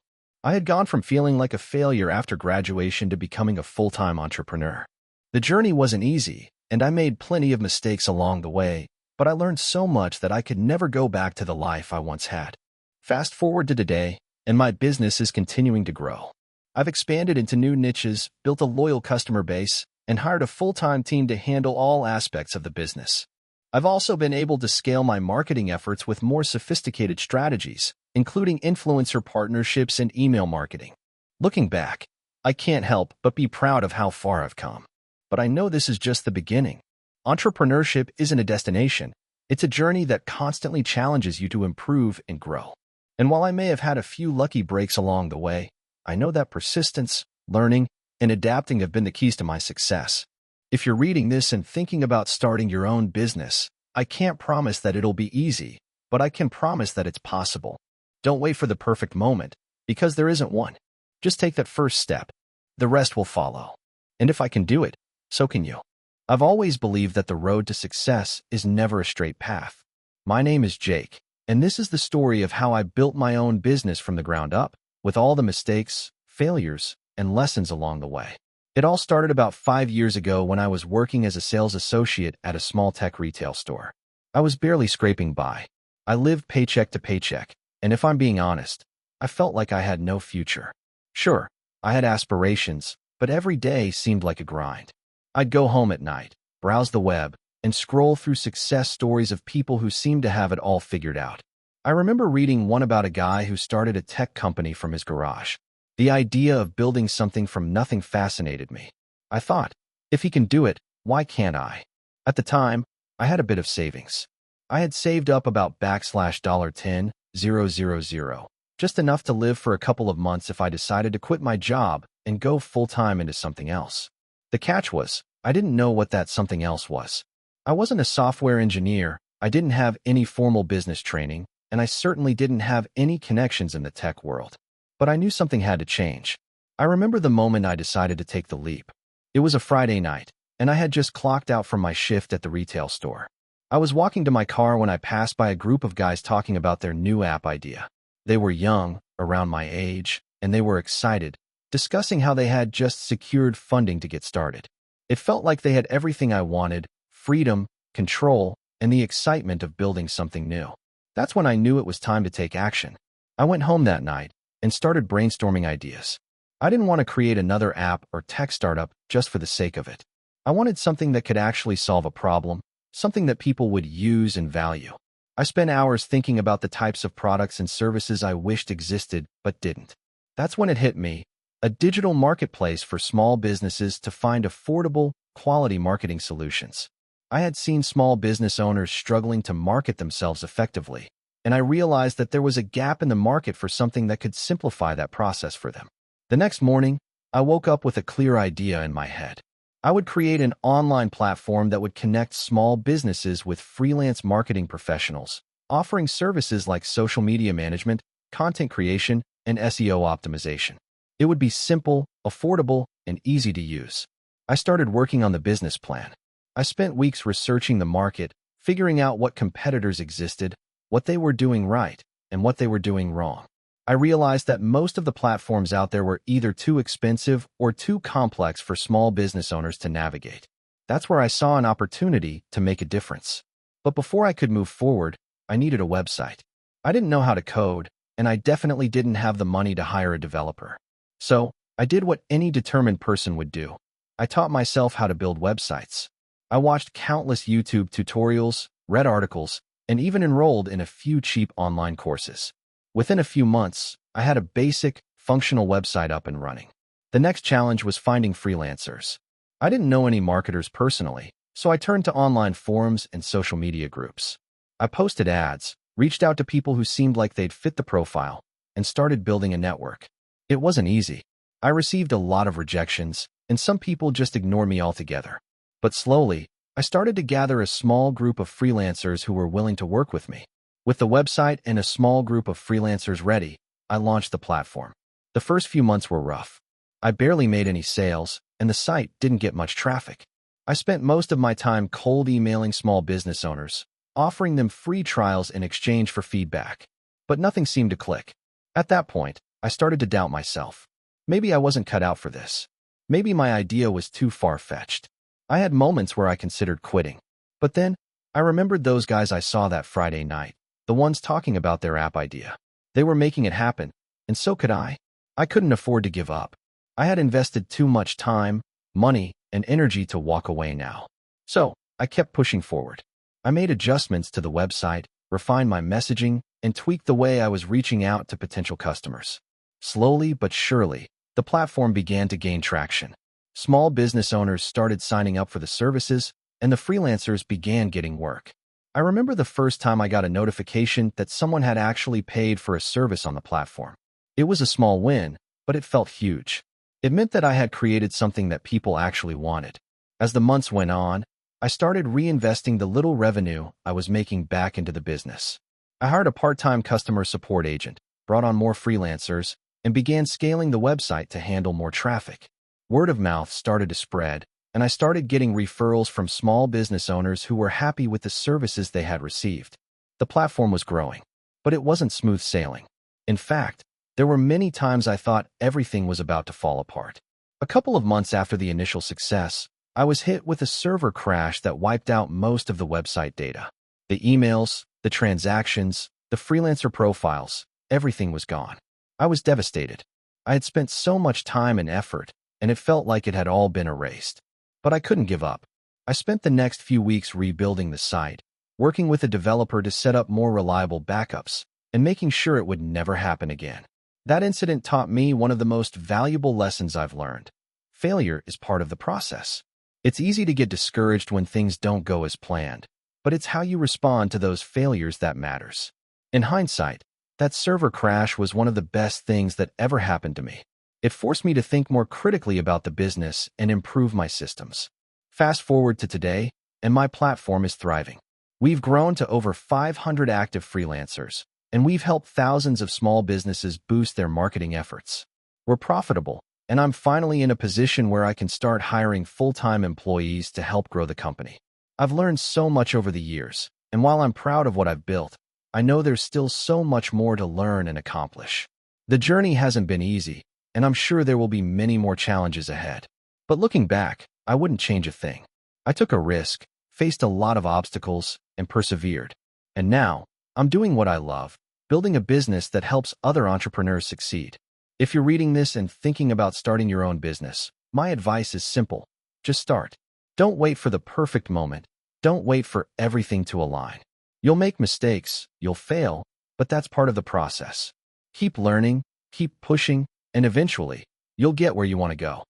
I had gone from feeling like a failure after graduation to becoming a full-time entrepreneur. The journey wasn't easy, and I made plenty of mistakes along the way, but I learned so much that I could never go back to the life I once had. Fast forward to today, and my business is continuing to grow. I've expanded into new niches, built a loyal customer base, and hired a full-time team to handle all aspects of the business. I've also been able to scale my marketing efforts with more sophisticated strategies, including influencer partnerships and email marketing. Looking back, I can't help but be proud of how far I've come. But I know this is just the beginning. Entrepreneurship isn't a destination. It's a journey that constantly challenges you to improve and grow. And while I may have had a few lucky breaks along the way, I know that persistence, learning, and adapting have been the keys to my success. If you're reading this and thinking about starting your own business, I can't promise that it'll be easy, but I can promise that it's possible. Don't wait for the perfect moment, because there isn't one. Just take that first step. The rest will follow. And if I can do it, so can you. I've always believed that the road to success is never a straight path. My name is Jake, and this is the story of how I built my own business from the ground up, with all the mistakes, failures, and lessons along the way. It all started about 5 years ago when I was working as a sales associate at a small tech retail store. I was barely scraping by. I lived paycheck to paycheck, and if I'm being honest, I felt like I had no future. Sure, I had aspirations, but every day seemed like a grind. I'd go home at night, browse the web, and scroll through success stories of people who seemed to have it all figured out. I remember reading one about a guy who started a tech company from his garage. The idea of building something from nothing fascinated me. I thought, if he can do it, why can't I? At the time, I had a bit of savings. I had saved up about $10,000, just enough to live for a couple of months if I decided to quit my job and go full-time into something else. The catch was, I didn't know what that something else was. I wasn't a software engineer, I didn't have any formal business training, and I certainly didn't have any connections in the tech world. But I knew something had to change. I remember the moment I decided to take the leap. It was a Friday night, and I had just clocked out from my shift at the retail store. I was walking to my car when I passed by a group of guys talking about their new app idea. They were young, around my age, and they were excited, discussing how they had just secured funding to get started. It felt like they had everything I wanted: freedom, control, and the excitement of building something new. That's when I knew it was time to take action. I went home that night and started brainstorming ideas. I didn't want to create another app or tech startup just for the sake of it. I wanted something that could actually solve a problem, something that people would use and value. I spent hours thinking about the types of products and services I wished existed but didn't. That's when it hit me: a digital marketplace for small businesses to find affordable, quality marketing solutions. I had seen small business owners struggling to market themselves effectively, and I realized that there was a gap in the market for something that could simplify that process for them. The next morning, I woke up with a clear idea in my head. I would create an online platform that would connect small businesses with freelance marketing professionals, offering services like social media management, content creation, and SEO optimization. It would be simple, affordable, and easy to use. I started working on the business plan. I spent weeks researching the market, figuring out what competitors existed, what they were doing right, and what they were doing wrong. I realized that most of the platforms out there were either too expensive or too complex for small business owners to navigate. That's where I saw an opportunity to make a difference. But before I could move forward, I needed a website. I didn't know how to code, and I definitely didn't have the money to hire a developer. So, I did what any determined person would do. I taught myself how to build websites. I watched countless YouTube tutorials, read articles, and even enrolled in a few cheap online courses. Within a few months, I had a basic, functional website up and running. The next challenge was finding freelancers. I didn't know any marketers personally, so I turned to online forums and social media groups. I posted ads, reached out to people who seemed like they'd fit the profile, and started building a network. It wasn't easy. I received a lot of rejections, and some people just ignored me altogether. But slowly, I started to gather a small group of freelancers who were willing to work with me. With the website and a small group of freelancers ready, I launched the platform. The first few months were rough. I barely made any sales, and the site didn't get much traffic. I spent most of my time cold emailing small business owners, offering them free trials in exchange for feedback. But nothing seemed to click. At that point, I started to doubt myself. Maybe I wasn't cut out for this. Maybe my idea was too far-fetched. I had moments where I considered quitting. But then, I remembered those guys I saw that Friday night, the ones talking about their app idea. They were making it happen, and so could I. I couldn't afford to give up. I had invested too much time, money, and energy to walk away now. So, I kept pushing forward. I made adjustments to the website, refined my messaging, and tweaked the way I was reaching out to potential customers. Slowly but surely, the platform began to gain traction. Small business owners started signing up for the services, and the freelancers began getting work. I remember the first time I got a notification that someone had actually paid for a service on the platform. It was a small win, but it felt huge. It meant that I had created something that people actually wanted. As the months went on, I started reinvesting the little revenue I was making back into the business. I hired a part-time customer support agent, brought on more freelancers, and began scaling the website to handle more traffic. Word of mouth started to spread, and I started getting referrals from small business owners who were happy with the services they had received. The platform was growing, but it wasn't smooth sailing. In fact, there were many times I thought everything was about to fall apart. A couple of months after the initial success, I was hit with a server crash that wiped out most of the website data. The emails, the transactions, the freelancer profiles, everything was gone. I was devastated. I had spent so much time and effort, and it felt like it had all been erased. But I couldn't give up. I spent the next few weeks rebuilding the site, working with a developer to set up more reliable backups, and making sure it would never happen again. That incident taught me one of the most valuable lessons I've learned. Failure is part of the process. It's easy to get discouraged when things don't go as planned, but it's how you respond to those failures that matters. In hindsight, that server crash was one of the best things that ever happened to me. It forced me to think more critically about the business and improve my systems. Fast forward to today, and my platform is thriving. We've grown to over 500 active freelancers, and we've helped thousands of small businesses boost their marketing efforts. We're profitable, and I'm finally in a position where I can start hiring full-time employees to help grow the company. I've learned so much over the years, and while I'm proud of what I've built, I know there's still so much more to learn and accomplish. The journey hasn't been easy, and I'm sure there will be many more challenges ahead. But looking back, I wouldn't change a thing. I took a risk, faced a lot of obstacles, and persevered. And now, I'm doing what I love, building a business that helps other entrepreneurs succeed. If you're reading this and thinking about starting your own business, my advice is simple. Just start. Don't wait for the perfect moment. Don't wait for everything to align. You'll make mistakes, you'll fail, but that's part of the process. Keep learning, keep pushing, and eventually, you'll get where you want to go.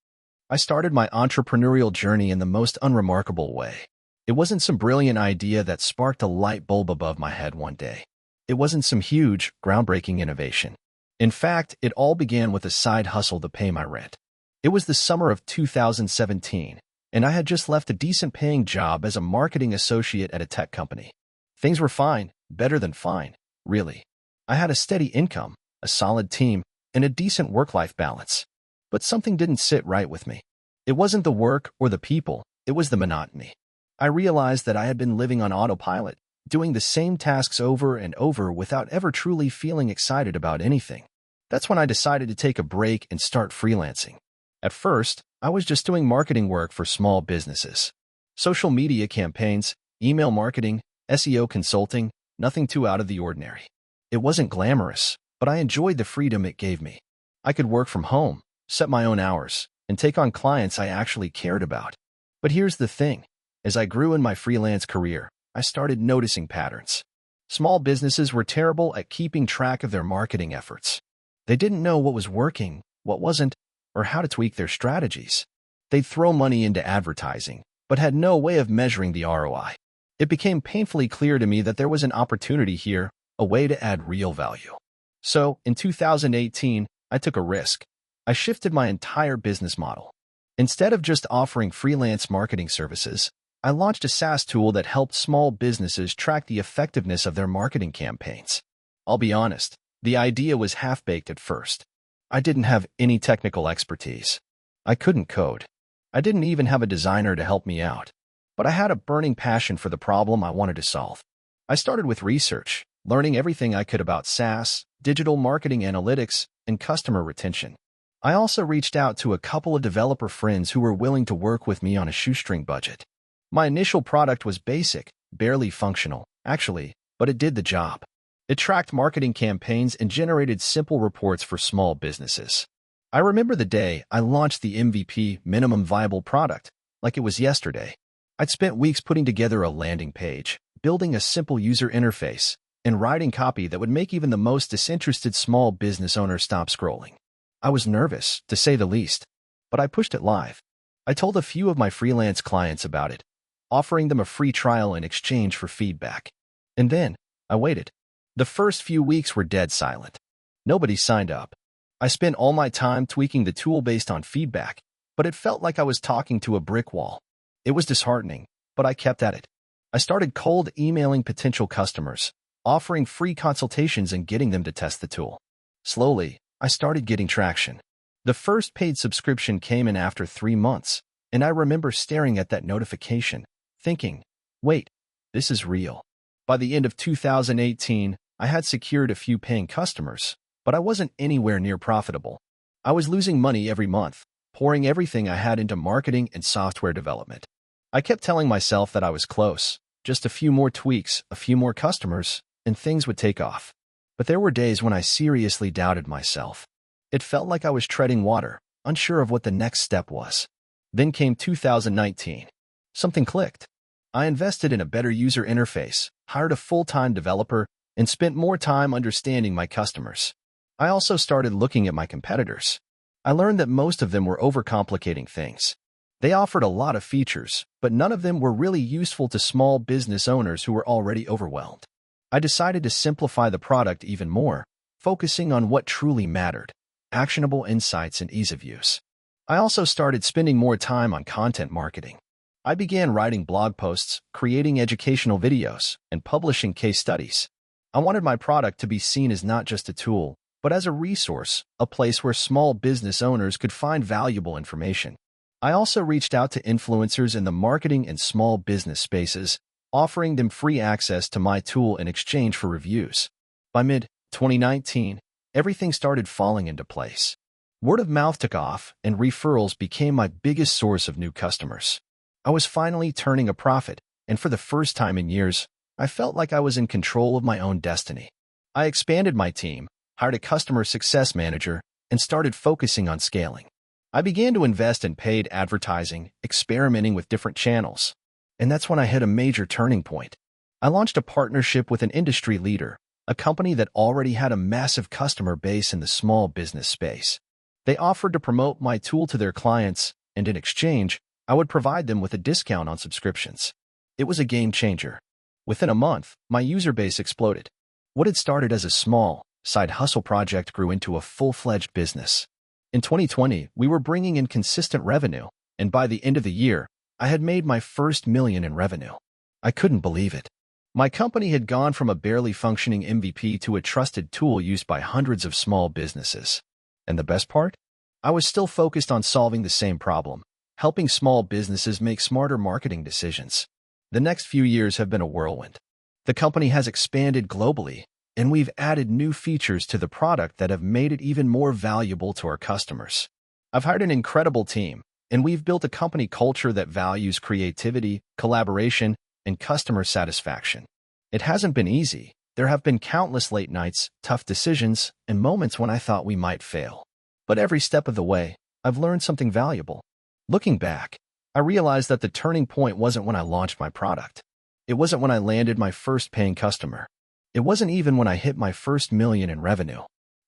I started my entrepreneurial journey in the most unremarkable way. It wasn't some brilliant idea that sparked a light bulb above my head one day. It wasn't some huge, groundbreaking innovation. In fact, it all began with a side hustle to pay my rent. It was the summer of 2017, and I had just left a decent-paying job as a marketing associate at a tech company. Things were fine, better than fine, really. I had a steady income, a solid team, and a decent work-life balance. But something didn't sit right with me. It wasn't the work or the people, it was the monotony. I realized that I had been living on autopilot, doing the same tasks over and over without ever truly feeling excited about anything. That's when I decided to take a break and start freelancing. At first, I was just doing marketing work for small businesses. Social media campaigns, email marketing, SEO consulting, nothing too out of the ordinary. It wasn't glamorous, but I enjoyed the freedom it gave me. I could work from home, set my own hours, and take on clients I actually cared about. But here's the thing. As I grew in my freelance career, I started noticing patterns. Small businesses were terrible at keeping track of their marketing efforts. They didn't know what was working, what wasn't, or how to tweak their strategies. They'd throw money into advertising, but had no way of measuring the ROI. It became painfully clear to me that there was an opportunity here, a way to add real value. So, in 2018, I took a risk. I shifted my entire business model. Instead of just offering freelance marketing services, I launched a SaaS tool that helped small businesses track the effectiveness of their marketing campaigns. I'll be honest, the idea was half-baked at first. I didn't have any technical expertise. I couldn't code. I didn't even have a designer to help me out. But I had a burning passion for the problem I wanted to solve. I started with research, learning everything I could about SaaS, digital marketing analytics, and customer retention. I also reached out to a couple of developer friends who were willing to work with me on a shoestring budget. My initial product was basic, barely functional, actually, but it did the job. It tracked marketing campaigns and generated simple reports for small businesses. I remember the day I launched the MVP, minimum viable product, like it was yesterday. I'd spent weeks putting together a landing page, building a simple user interface, and writing copy that would make even the most disinterested small business owner stop scrolling. I was nervous, to say the least, but I pushed it live. I told a few of my freelance clients about it. offering them a free trial in exchange for feedback. And then, I waited. The first few weeks were dead silent. Nobody signed up. I spent all my time tweaking the tool based on feedback, but it felt like I was talking to a brick wall. It was disheartening, but I kept at it. I started cold emailing potential customers, offering free consultations and getting them to test the tool. Slowly, I started getting traction. The first paid subscription came in after 3 months, and I remember staring at that notification, thinking, wait, this is real. By the end of 2018, I had secured a few paying customers, but I wasn't anywhere near profitable. I was losing money every month, pouring everything I had into marketing and software development. I kept telling myself that I was close, just a few more tweaks, a few more customers, and things would take off. But there were days when I seriously doubted myself. It felt like I was treading water, unsure of what the next step was. Then came 2019. Something clicked. I invested in a better user interface, hired a full-time developer, and spent more time understanding my customers. I also started looking at my competitors. I learned that most of them were overcomplicating things. They offered a lot of features, but none of them were really useful to small business owners who were already overwhelmed. I decided to simplify the product even more, focusing on what truly mattered: actionable insights and ease of use. I also started spending more time on content marketing. I began writing blog posts, creating educational videos, and publishing case studies. I wanted my product to be seen as not just a tool, but as a resource, a place where small business owners could find valuable information. I also reached out to influencers in the marketing and small business spaces, offering them free access to my tool in exchange for reviews. By mid-2019, everything started falling into place. Word of mouth took off, and referrals became my biggest source of new customers. I was finally turning a profit, and for the first time in years, I felt like I was in control of my own destiny. I expanded my team, hired a customer success manager, and started focusing on scaling. I began to invest in paid advertising, experimenting with different channels. And that's when I hit a major turning point. I launched a partnership with an industry leader, a company that already had a massive customer base in the small business space. They offered to promote my tool to their clients, and in exchange, I would provide them with a discount on subscriptions. It was a game changer. Within a month, my user base exploded. What had started as a small, side hustle project grew into a full-fledged business. In 2020, we were bringing in consistent revenue, and by the end of the year, I had made my first $1 million in revenue. I couldn't believe it. My company had gone from a barely functioning MVP to a trusted tool used by hundreds of small businesses. And the best part? I was still focused on solving the same problem, helping small businesses make smarter marketing decisions. The next few years have been a whirlwind. The company has expanded globally, and we've added new features to the product that have made it even more valuable to our customers. I've hired an incredible team, and we've built a company culture that values creativity, collaboration, and customer satisfaction. It hasn't been easy. There have been countless late nights, tough decisions, and moments when I thought we might fail. But every step of the way, I've learned something valuable. Looking back, I realized that the turning point wasn't when I launched my product. It wasn't when I landed my first paying customer. It wasn't even when I hit my first $1 million in revenue.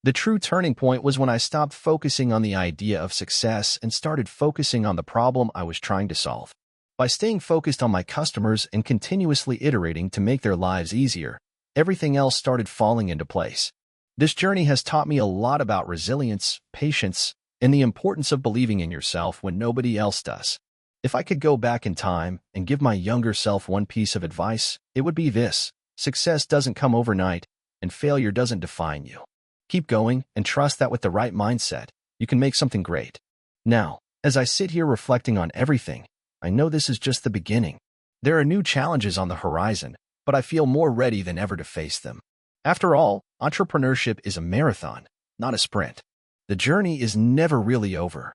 The true turning point was when I stopped focusing on the idea of success and started focusing on the problem I was trying to solve. By staying focused on my customers and continuously iterating to make their lives easier, everything else started falling into place. This journey has taught me a lot about resilience, patience, and the importance of believing in yourself when nobody else does. If I could go back in time and give my younger self one piece of advice, it would be this: success doesn't come overnight, and failure doesn't define you. Keep going and trust that with the right mindset, you can make something great. Now, as I sit here reflecting on everything, I know this is just the beginning. There are new challenges on the horizon, but I feel more ready than ever to face them. After all, entrepreneurship is a marathon, not a sprint. The journey is never really over.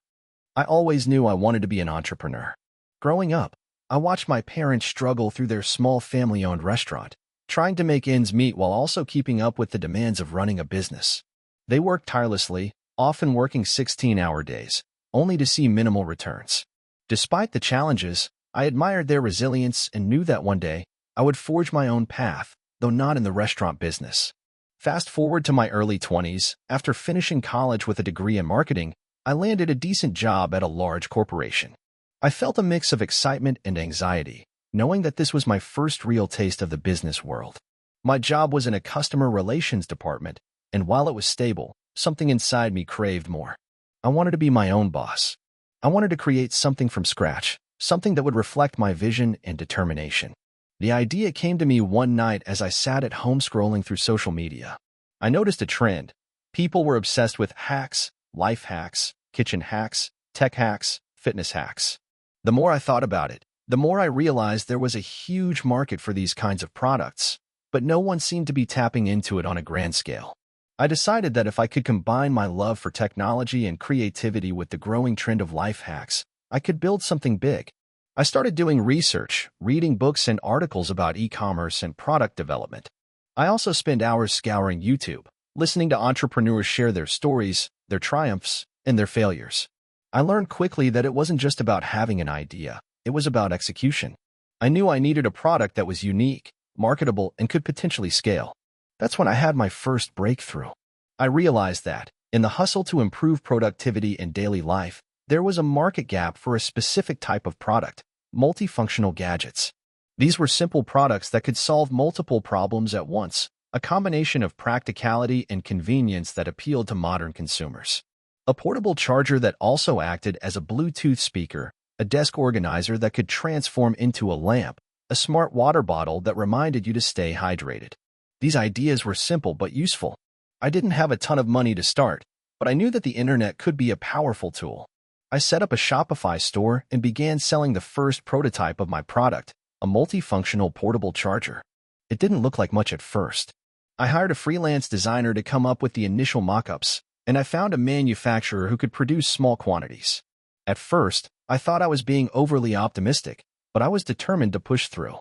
I always knew I wanted to be an entrepreneur. Growing up, I watched my parents struggle through their small family-owned restaurant, trying to make ends meet while also keeping up with the demands of running a business. They worked tirelessly, often working 16-hour days, only to see minimal returns. Despite the challenges, I admired their resilience and knew that one day I would forge my own path, though not in the restaurant business. Fast forward to my early 20s, after finishing college with a degree in marketing, I landed a decent job at a large corporation. I felt a mix of excitement and anxiety, knowing that this was my first real taste of the business world. My job was in a customer relations department, and while it was stable, something inside me craved more. I wanted to be my own boss. I wanted to create something from scratch, something that would reflect my vision and determination. The idea came to me one night as I sat at home scrolling through social media. I noticed a trend. People were obsessed with hacks, life hacks, kitchen hacks, tech hacks, fitness hacks. The more I thought about it, the more I realized there was a huge market for these kinds of products, but no one seemed to be tapping into it on a grand scale. I decided that if I could combine my love for technology and creativity with the growing trend of life hacks, I could build something big. I started doing research, reading books and articles about e-commerce and product development. I also spent hours scouring YouTube, listening to entrepreneurs share their stories, their triumphs, and their failures. I learned quickly that it wasn't just about having an idea, it was about execution. I knew I needed a product that was unique, marketable, and could potentially scale. That's when I had my first breakthrough. I realized that, in the hustle to improve productivity in daily life, there was a market gap for a specific type of product, multifunctional gadgets. These were simple products that could solve multiple problems at once, a combination of practicality and convenience that appealed to modern consumers. A portable charger that also acted as a Bluetooth speaker, a desk organizer that could transform into a lamp, a smart water bottle that reminded you to stay hydrated. These ideas were simple but useful. I didn't have a ton of money to start, but I knew that the internet could be a powerful tool. I set up a Shopify store and began selling the first prototype of my product, a multifunctional portable charger. It didn't look like much at first. I hired a freelance designer to come up with the initial mock-ups, and I found a manufacturer who could produce small quantities. At first, I thought I was being overly optimistic, but I was determined to push through.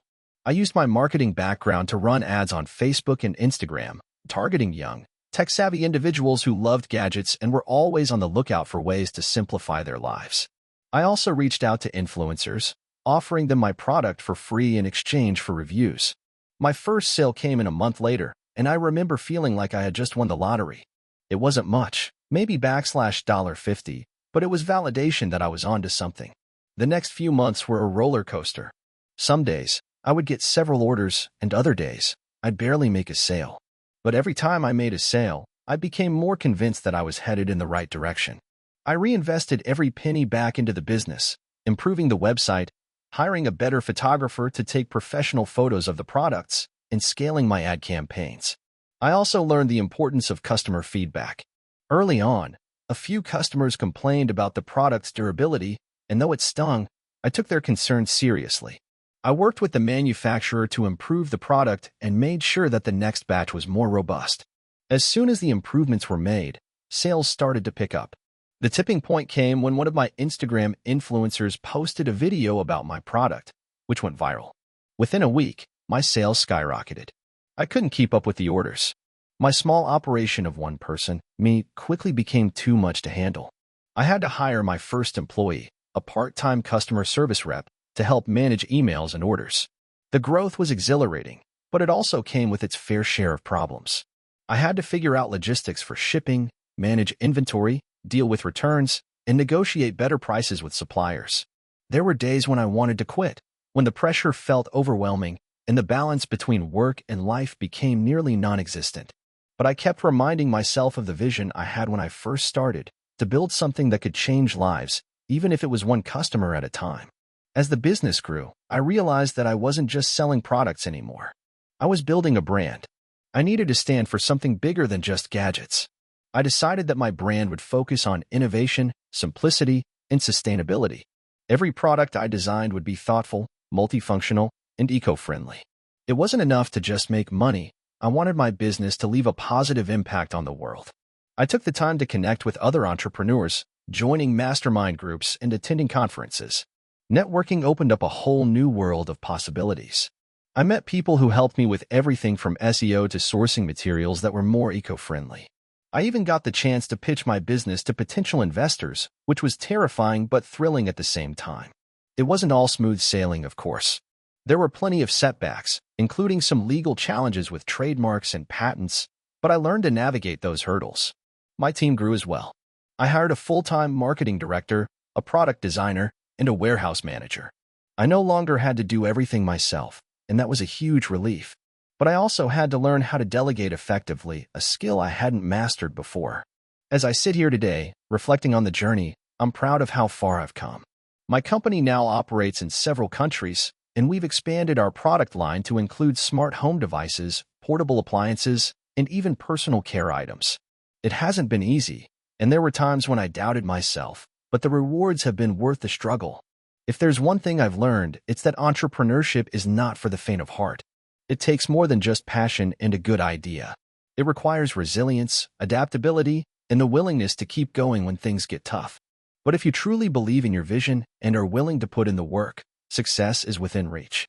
I used my marketing background to run ads on Facebook and Instagram, targeting young, tech-savvy individuals who loved gadgets and were always on the lookout for ways to simplify their lives. I also reached out to influencers, offering them my product for free in exchange for reviews. My first sale came in a month later, and I remember feeling like I had just won the lottery. It wasn't much, maybe $50, but it was validation that I was onto something. The next few months were a roller coaster. Some days, I would get several orders, and other days, I'd barely make a sale. But every time I made a sale, I became more convinced that I was headed in the right direction. I reinvested every penny back into the business, improving the website, hiring a better photographer to take professional photos of the products, and scaling my ad campaigns. I also learned the importance of customer feedback. Early on, a few customers complained about the product's durability, and though it stung, I took their concerns seriously. I worked with the manufacturer to improve the product and made sure that the next batch was more robust. As soon as the improvements were made, sales started to pick up. The tipping point came when one of my Instagram influencers posted a video about my product, which went viral. Within a week, my sales skyrocketed. I couldn't keep up with the orders. My small operation of one person, me, quickly became too much to handle. I had to hire my first employee, a part-time customer service rep, to help manage emails and orders. The growth was exhilarating, but it also came with its fair share of problems. I had to figure out logistics for shipping, manage inventory, deal with returns, and negotiate better prices with suppliers. There were days when I wanted to quit, when the pressure felt overwhelming and the balance between work and life became nearly non-existent. But I kept reminding myself of the vision I had when I first started, to build something that could change lives, even if it was one customer at a time. As the business grew, I realized that I wasn't just selling products anymore. I was building a brand. I needed to stand for something bigger than just gadgets. I decided that my brand would focus on innovation, simplicity, and sustainability. Every product I designed would be thoughtful, multifunctional, and eco-friendly. It wasn't enough to just make money. I wanted my business to leave a positive impact on the world. I took the time to connect with other entrepreneurs, joining mastermind groups and attending conferences. Networking opened up a whole new world of possibilities. I met people who helped me with everything from SEO to sourcing materials that were more eco-friendly. I even got the chance to pitch my business to potential investors, which was terrifying but thrilling at the same time. It wasn't all smooth sailing, of course. There were plenty of setbacks, including some legal challenges with trademarks and patents, but I learned to navigate those hurdles. My team grew as well. I hired a full-time marketing director, a product designer, and a warehouse manager. I no longer had to do everything myself, and that was a huge relief. But I also had to learn how to delegate effectively, a skill I hadn't mastered before. As I sit here today, reflecting on the journey, I'm proud of how far I've come. My company now operates in several countries, and we've expanded our product line to include smart home devices, portable appliances, and even personal care items. It hasn't been easy, and there were times when I doubted myself, but the rewards have been worth the struggle. If there's one thing I've learned, it's that entrepreneurship is not for the faint of heart. It takes more than just passion and a good idea. It requires resilience, adaptability, and the willingness to keep going when things get tough. But if you truly believe in your vision and are willing to put in the work, success is within reach.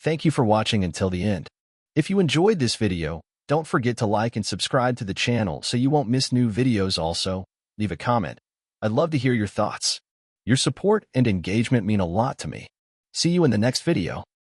Thank you for watching until the end. If you enjoyed this video, don't forget to like and subscribe to the channel so you won't miss new videos. Also, leave a comment. I'd love to hear your thoughts. Your support and engagement mean a lot to me. See you in the next video.